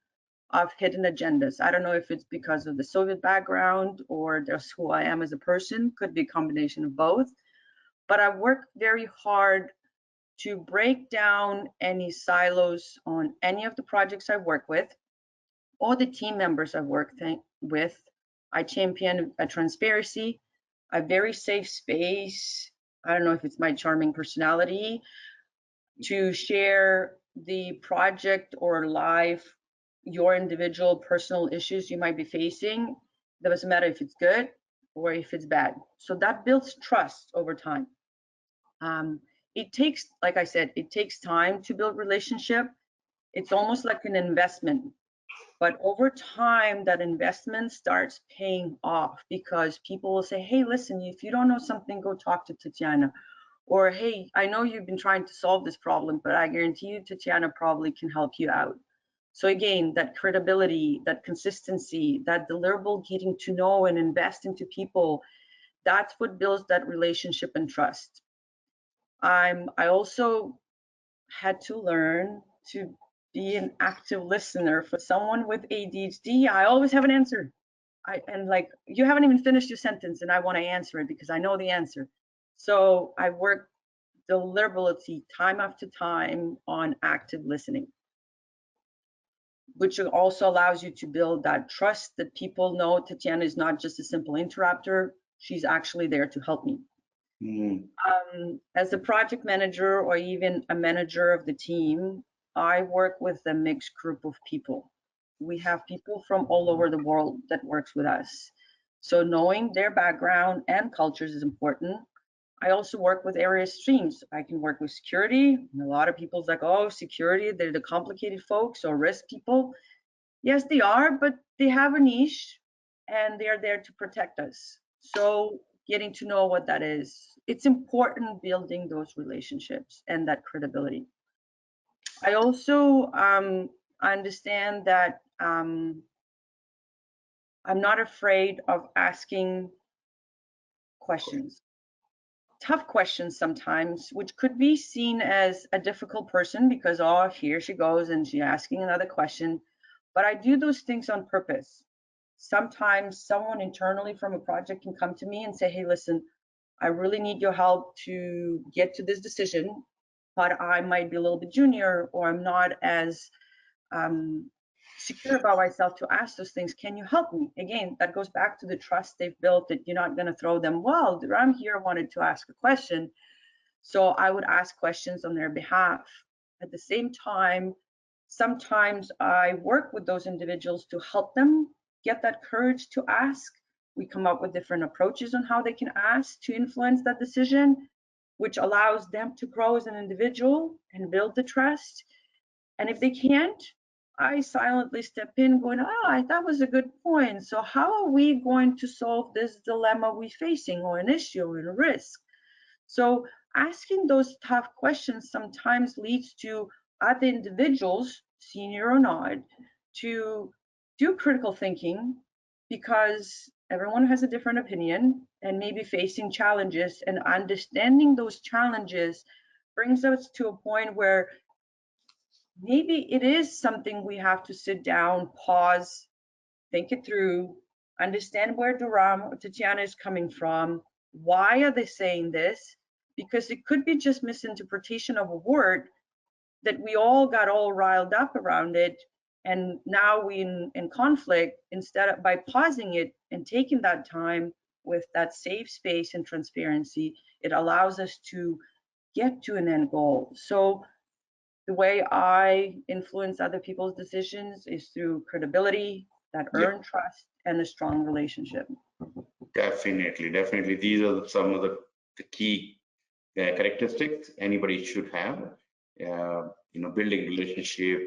of hidden agendas. I don't know if it's because of the Soviet background or just who I am as a person, could be a combination of both. But I work very hard to break down any silos on any of the projects I work with or the team members I've worked with. I champion a transparency, a very safe space. I don't know if it's my charming personality to share the project or your individual personal issues you might be facing. It doesn't matter if it's good or if it's bad. So that builds trust over time. It takes, like I said, it takes time to build relationship. It's almost like an investment. But over time, that investment starts paying off because people will say, hey, listen, if you don't know something, go talk to Tetyana. Or, hey, I know you've been trying to solve this problem, but I guarantee you Tetyana probably can help you out. So again, that credibility, that consistency, that deliverable getting to know and invest into people, that's what builds that relationship and trust. I also had to learn to be an active listener. For someone with ADHD, I always have an answer. And like, you haven't even finished your sentence and I want to answer it because I know the answer. So I work deliberately time after time on active listening, which also allows you to build that trust that people know Tetyana is not just a simple interrupter. She's actually there to help me. As a project manager or even a manager of the team, I work with a mixed group of people. We have people from all over the world that works with us. So knowing their background and cultures is important. I also work with area streams. I can work with security. A lot of people's like, oh, security, they're the complicated folks or risk people. Yes, they are, but they have a niche and they are there to protect us. So getting to know what that is, it's important building those relationships and that credibility. I also understand that I'm not afraid of asking questions. Tough questions sometimes, which could be seen as a difficult person because, oh, here she goes and she's asking another question. But I do those things on purpose. Sometimes someone internally from a project can come to me and say, hey, listen, I really need your help to get to this decision, but I might be a little bit junior or I'm not as secure about myself to ask those things. Can you help me? Again, that goes back to the trust they've built that you're not going to throw them, well, I'm here, wanted to ask a question. So I would ask questions on their behalf. At the same time, sometimes I work with those individuals to help them get that courage to ask. We come up with different approaches on how they can ask to influence that decision. which allows them to grow as an individual and build the trust. And if they can't, I silently step in going, that was a good point. So how are we going to solve this dilemma we're facing, or an issue or a risk? So asking those tough questions sometimes leads to other individuals, senior or not, to do critical thinking, because everyone has a different opinion and maybe facing challenges, and understanding those challenges brings us to a point where maybe it is something we have to sit down, pause, think it through, understand where Dharam or Tetyana is coming from. Why are they saying this? Because it could be just misinterpretation of a word that we all got all riled up around it. And now we in conflict, instead of by pausing it and taking that time with that safe space and transparency, it allows us to get to an end goal. So the way I influence other people's decisions is through credibility, that earn trust, and a strong relationship. Definitely. These are some of the key characteristics anybody should have. Building relationship,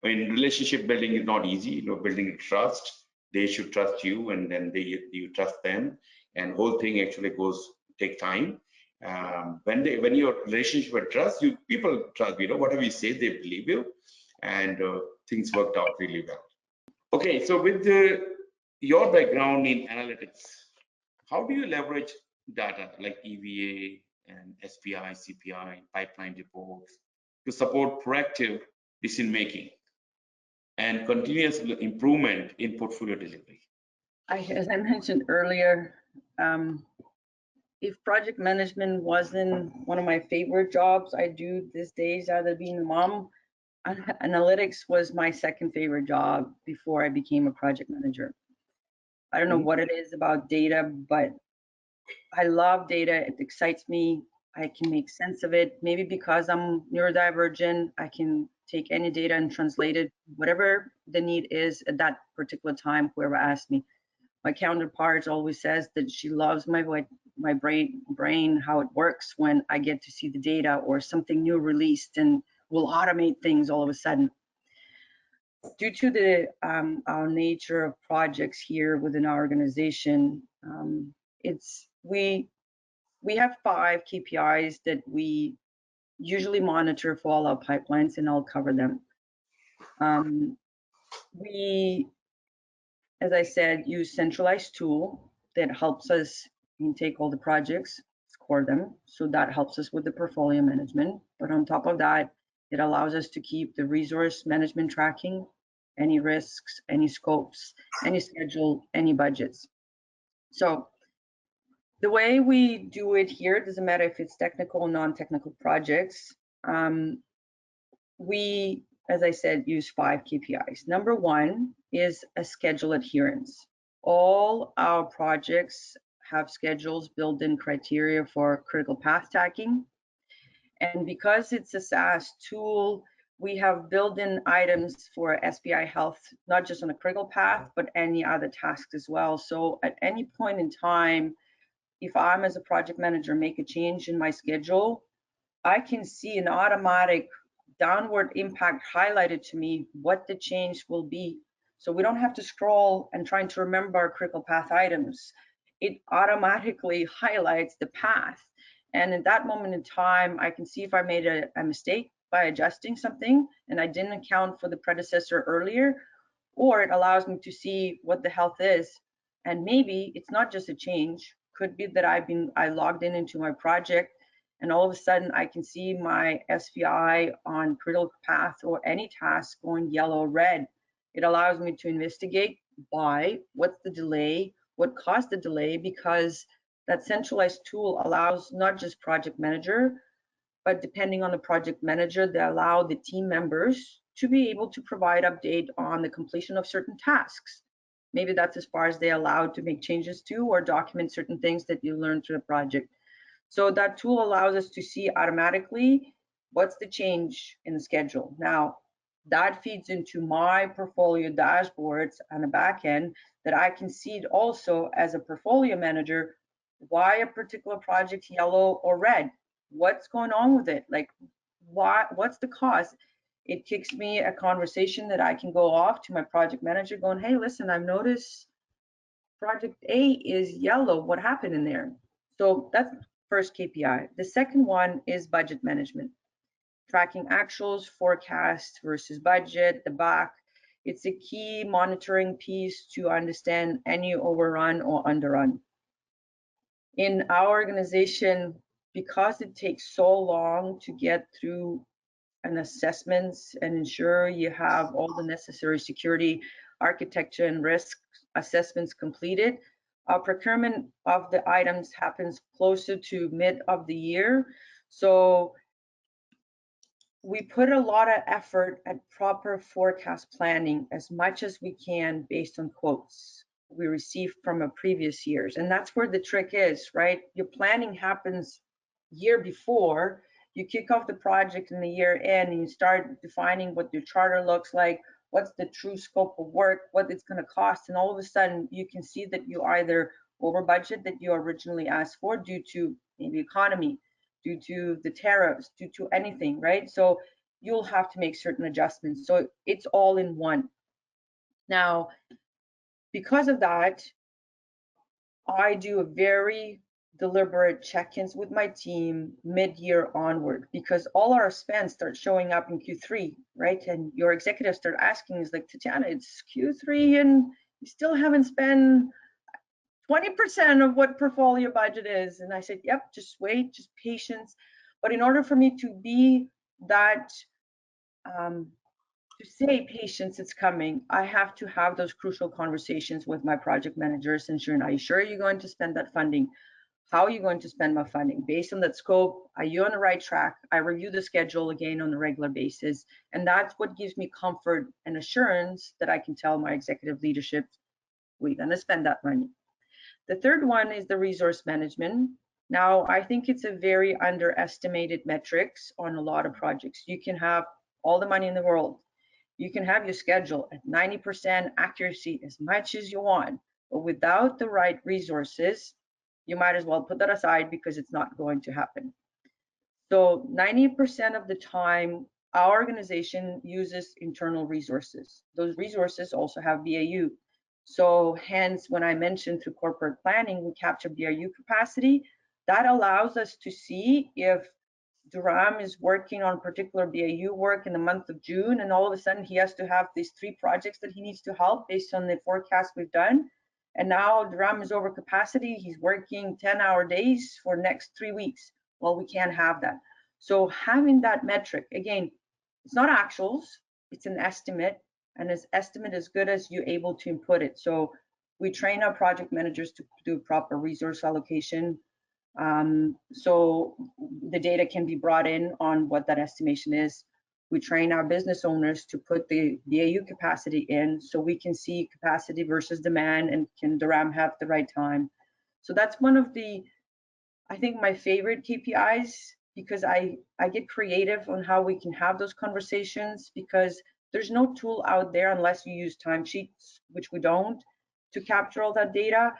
relationship building is not easy. Building trust, they should trust you, and then you trust them, and whole thing actually take time. When your relationship with trust, people trust, whatever you say, they believe you, and things worked out really well. Okay, so with your background in analytics, how do you leverage data like EVA and SPI, CPI, pipeline reports to support proactive decision making and continuous improvement in portfolio delivery? As I mentioned earlier, if project management wasn't one of my favorite jobs I do these days, other being a mom, analytics was my second favorite job before I became a project manager. I don't know what it is about data, but I love data. It excites me. I can make sense of it. Maybe because I'm neurodivergent, I can take any data and translate it, whatever the need is at that particular time, whoever asked me. My counterpart always says that she loves my brain, how it works when I get to see the data or something new released and will automate things all of a sudden. Due to the our nature of projects here within our organization, we have 5 KPIs that we usually monitor for all our pipelines, and I'll cover them. We, as I said, use centralized tool that helps us take all the projects, score them. So that helps us with the portfolio management. But on top of that, it allows us to keep the resource management tracking, any risks, any scopes, any schedule, any budgets. So the way we do it here, it doesn't matter if it's technical or non-technical projects. We, as I said, use 5 KPIs. Number 1 is a schedule adherence. All our projects have schedules, built-in criteria for critical path tracking. And because it's a SaaS tool, we have built-in items for SPI health, not just on a critical path, but any other tasks as well. So at any point in time, if I'm as a project manager make a change in my schedule, I can see an automatic downward impact highlighted to me what the change will be. So we don't have to scroll and trying to remember our critical path items. It automatically highlights the path. And at that moment in time, I can see if I made a mistake by adjusting something and I didn't account for the predecessor earlier, or it allows me to see what the health is. And maybe it's not just a change, could be that I logged into my project and all of a sudden I can see my SPI on critical path or any task going yellow or red. It allows me to investigate why, what's the delay, what caused the delay, because that centralized tool allows not just project manager, but depending on the project manager, they allow the team members to be able to provide update on the completion of certain tasks. Maybe that's as far as they allowed to make changes to or document certain things that you learned through the project. So that tool allows us to see automatically what's the change in the schedule. Now, that feeds into my portfolio dashboards on the back end that I can see it also as a portfolio manager, Why a particular project yellow or red? What's going on with it? Like, what's the cause? It kicks me a conversation that I can go off to my project manager going, hey, listen, I've noticed project A is yellow. What happened in there? So that's the first KPI. The second one is budget management, tracking actuals, forecast versus budget, the back. It's a key monitoring piece to understand any overrun or underrun. In our organization, because it takes so long to get through an assessments and ensure you have all the necessary security, architecture, and risk assessments completed, our procurement of the items happens closer to mid of the year. So we put a lot of effort at proper forecast planning as much as we can based on quotes we received from a previous years. And that's where the trick is, right? Your planning happens year before. You kick off the project in the year end and you start defining what your charter looks like, what's the true scope of work, what it's going to cost. And all of a sudden you can see that you either over budget that you originally asked for due to maybe economy, due to the tariffs, due to anything, right? So you'll have to make certain adjustments. So it's all in one. Now, because of that, I do a very deliberate check-ins with my team mid-year onward, because all our spends start showing up in Q3, right? And your executives start asking, is like, Tetyana, it's Q3 and you still haven't spent 20% of what portfolio budget is. And I said, yep, just wait, just patience. But in order for me to be that, to say patience, it's coming, I have to have those crucial conversations with my project managers, ensuring, are you sure you're going to spend that funding? How are you going to spend my funding? Based on that scope, are you on the right track? I review the schedule again on a regular basis. And that's what gives me comfort and assurance that I can tell my executive leadership, we're going to spend that money. The third one is the resource management. Now, I think it's a very underestimated metrics on a lot of projects. You can have all the money in the world. You can have your schedule at 90% accuracy as much as you want, but without the right resources, you might as well put that aside because it's not going to happen. So 90% of the time, our organization uses internal resources. Those resources also have BAU. So hence, when I mentioned through corporate planning, we capture BAU capacity. That allows us to see if Dharam is working on particular BAU work in the month of June, and all of a sudden he has to have these 3 projects that he needs to help based on the forecast we've done. And now Dharam is over capacity. He's working 10-hour days for next 3 weeks. Well, we can't have that. So having that metric, again, it's not actuals, it's an estimate, and an estimate as good as you're able to input it. So we train our project managers to do proper resource allocation. So the data can be brought in on what that estimation is. We train our business owners to put the BAU capacity in so we can see capacity versus demand, and can Dharam have the right time. So that's one of the, I think, my favorite KPIs, because I get creative on how we can have those conversations, because there's no tool out there unless you use timesheets, which we don't, to capture all that data.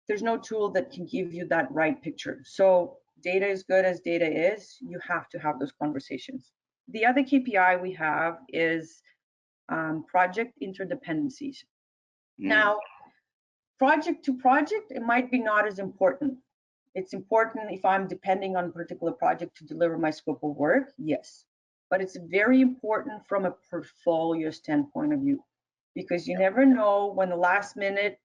There's no tool that can give you that right picture. So data is good as data is. You have to have those conversations. The other KPI we have is project interdependencies. Now, project to project, it might be not as important. It's important if I'm depending on a particular project to deliver my scope of work, yes. But it's very important from a portfolio standpoint of view, because you never know when the last minute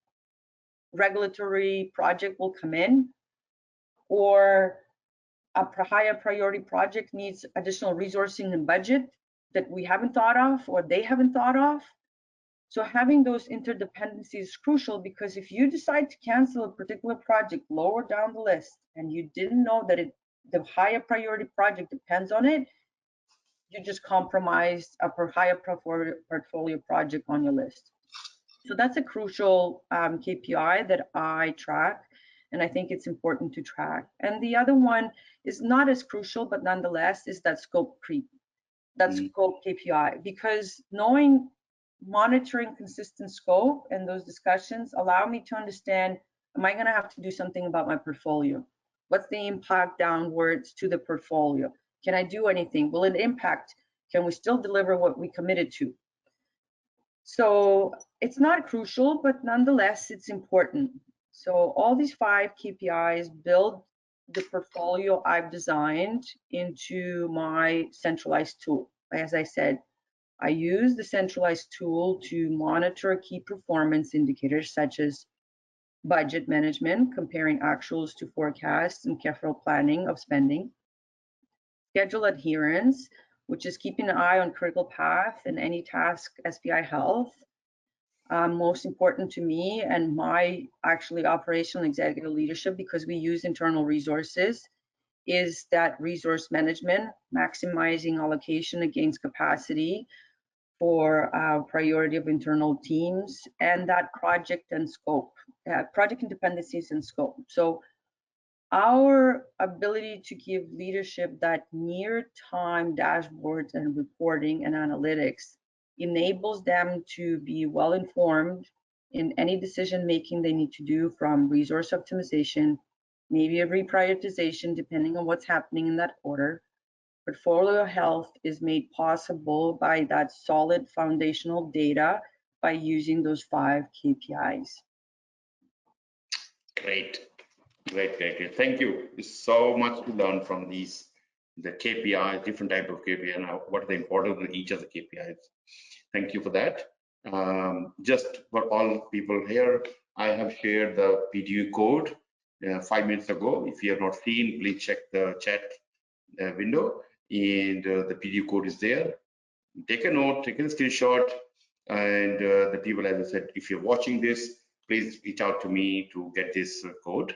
regulatory project will come in, or a higher priority project needs additional resourcing and budget that we haven't thought of or they haven't thought of. So having those interdependencies is crucial, because if you decide to cancel a particular project lower down the list and you didn't know that the higher priority project depends on it, you just compromised a higher portfolio project on your list. So that's a crucial KPI that I track, and I think it's important to track. And the other one is not as crucial, but nonetheless, is that scope creep, that scope KPI, because monitoring consistent scope and those discussions allow me to understand am I going to have to do something about my portfolio? What's the impact downwards to the portfolio? Can I do anything? Will it impact? Can we still deliver what we committed to? So it's not crucial, but nonetheless, it's important. So all these 5 KPIs build the portfolio I've designed into my centralized tool. As I said, I use the centralized tool to monitor key performance indicators such as budget management, comparing actuals to forecasts and careful planning of spending, schedule adherence, which is keeping an eye on critical path and any task SPI health. Most important to me and my actually operational executive leadership, because we use internal resources, is that resource management, maximizing allocation against capacity for priority of internal teams, and that project and scope, project dependencies and scope. So our ability to give leadership that near-time dashboards and reporting and analytics enables them to be well informed in any decision making they need to do, from resource optimization, maybe a reprioritization depending on what's happening in that quarter. Portfolio health is made possible by that solid foundational data by using those 5 KPIs. Great. Thank you. There's so much to learn from these, the KPIs, different type of KPI, and what are the importance of each of the KPIs. Thank you for that. Just for all people here, I have shared the PGU code 5 minutes ago. If you have not seen, please check the chat window, and the PGU code is there. Take a note, take a screenshot, and the people, as I said, if you're watching this, please reach out to me to get this code.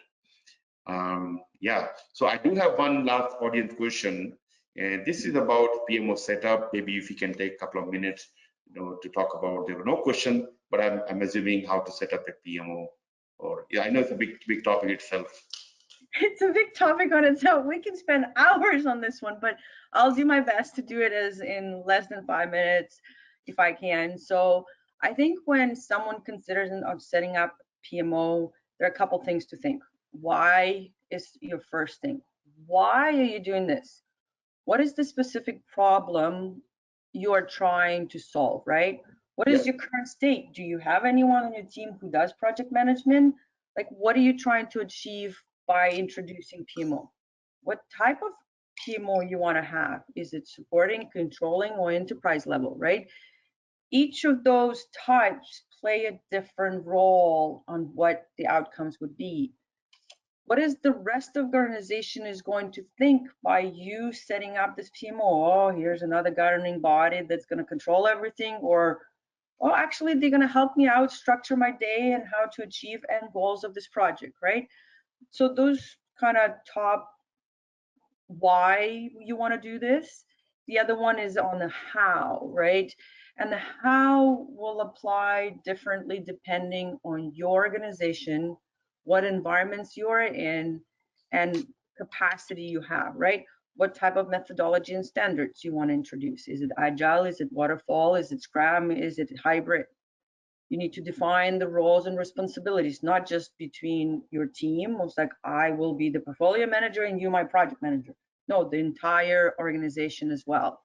Yeah, so I do have one last audience question, and this is about PMO setup. Maybe if you can take a couple of minutes, to talk about. There were no question, but I'm assuming how to set up a PMO. Or yeah, I know it's a big topic itself. It's a big topic on itself. We can spend hours on this one, but I'll do my best to do it as in less than 5 minutes if I can. So I think when someone considers of setting up PMO, there are a couple things to think. Why is your first thing? Why are you doing this? What is the specific problem you are trying to solve, right? What is your current state? Do you have anyone on your team who does project management? Like, what are you trying to achieve by introducing PMO? What type of PMO you want to have? Is it supporting, controlling, or enterprise level, right? Each of those types play a different role on what the outcomes would be. What is the rest of the organization is going to think by you setting up this PMO? Oh, here's another governing body that's going to control everything, or oh, actually they're going to help me out structure my day and how to achieve end goals of this project, right? So those kind of top why you want to do this. The other one is on the how, right? And the how will apply differently depending on your organization, what environments you're in, and capacity you have, right? What type of methodology and standards you want to introduce. Is it agile? Is it waterfall? Is it Scrum? Is it hybrid? You need to define the roles and responsibilities, not just between your team. It's like, I will be the portfolio manager and you my project manager. No, the entire organization as well.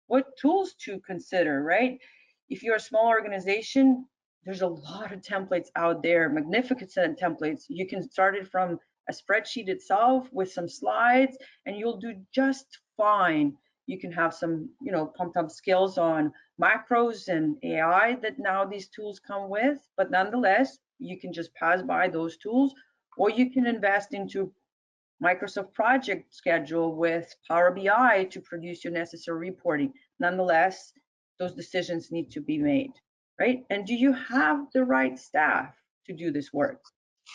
What tools to consider, right? If you're a small organization, there's a lot of templates out there, magnificent templates. You can start it from a spreadsheet itself with some slides and you'll do just fine. You can have some, pumped up skills on macros and AI that now these tools come with, but nonetheless, you can just pass by those tools, or you can invest into Microsoft Project Schedule with Power BI to produce your necessary reporting. Nonetheless, those decisions need to be made, right? And do you have the right staff to do this work?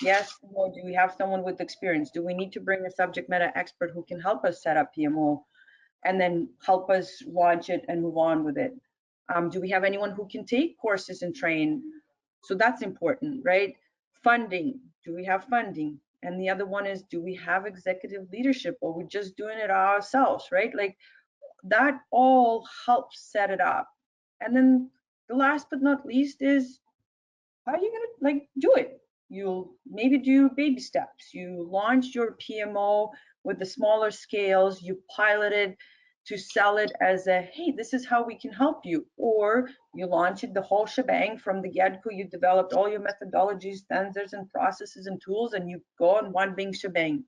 Yes, no, do we have someone with experience? Do we need to bring a subject matter expert who can help us set up PMO and then help us launch it and move on with it? Do we have anyone who can take courses and train? So that's important, right? Funding, do we have funding? And the other one is, do we have executive leadership, or we're just doing it ourselves, right? Like that all helps set it up. And then the last but not least is, how are you gonna do it? you'll maybe do baby steps. You launch your PMO with the smaller scales, you pilot it to sell it as a, hey, this is how we can help you. Or you launch it the whole shebang from the get-go. You developed all your methodologies, standards, and processes and tools, and you go on one big shebang.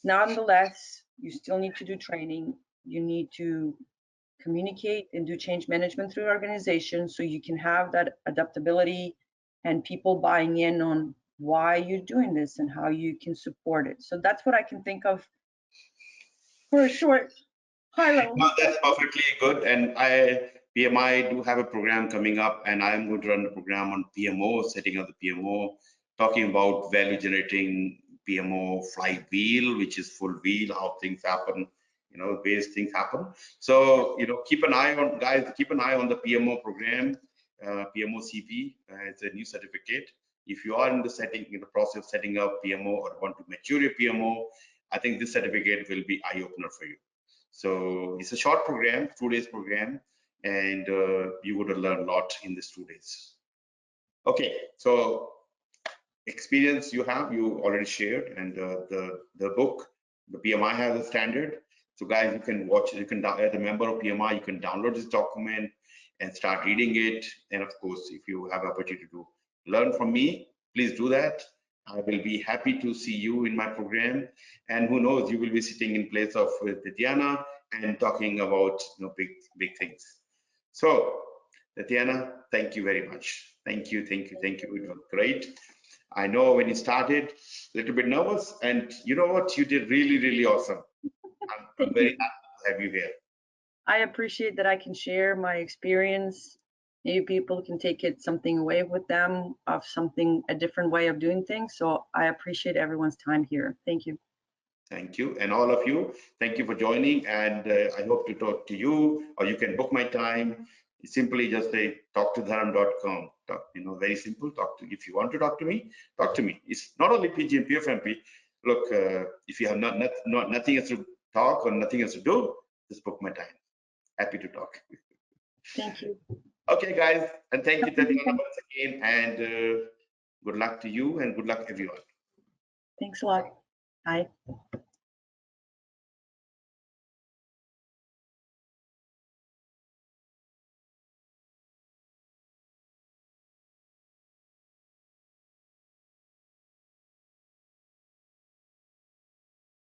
Nonetheless, you still need to do training. You need to communicate and do change management through your organization so you can have that adaptability and people buying in on why you're doing this and how you can support it. So that's what I can think of for a short high level. No, that's perfectly good. And PMI do have a program coming up, and I am going to run a program on PMO, setting up the PMO, talking about value generating PMO flywheel, which is full wheel, how things happen, ways things happen. So, keep an eye on, guys, keep an eye on the PMO program, PMO CP. It's a new certificate. If you are in the process of setting up PMO or want to mature your PMO, I think this certificate will be eye-opener for you. So it's a short program, 2 days program, and you would learn a lot in these 2 days. Okay, so experience you already shared, and the book, the PMI has a standard. So guys, you can watch, as a member of PMI, you can download this document and start reading it. And of course, if you have opportunity to learn from me, please do that. I will be happy to see you in my program, and who knows, you will be sitting in place of Tetyana and talking about big things. So Tetyana, thank you very much. Thank you. It was great. I know when you started, a little bit nervous, and you know what, you did really awesome. I'm very happy to have you here. I appreciate that I can share my experience. Maybe people can take something away with them of a different way of doing things. So I appreciate everyone's time here. Thank you. Thank you. And all of you, thank you for joining. And I hope to talk to you, or you can book my time. Simply just say talktodharam.com. Very simple. If you want to talk to me, talk to me. It's not only PgMP PfMP. Look, if you have nothing else to talk or nothing else to do, just book my time. Happy to talk. Thank you. Okay, guys, and thank you, Tetyana, once again, and good luck to you, and good luck everyone. Thanks a lot. Bye.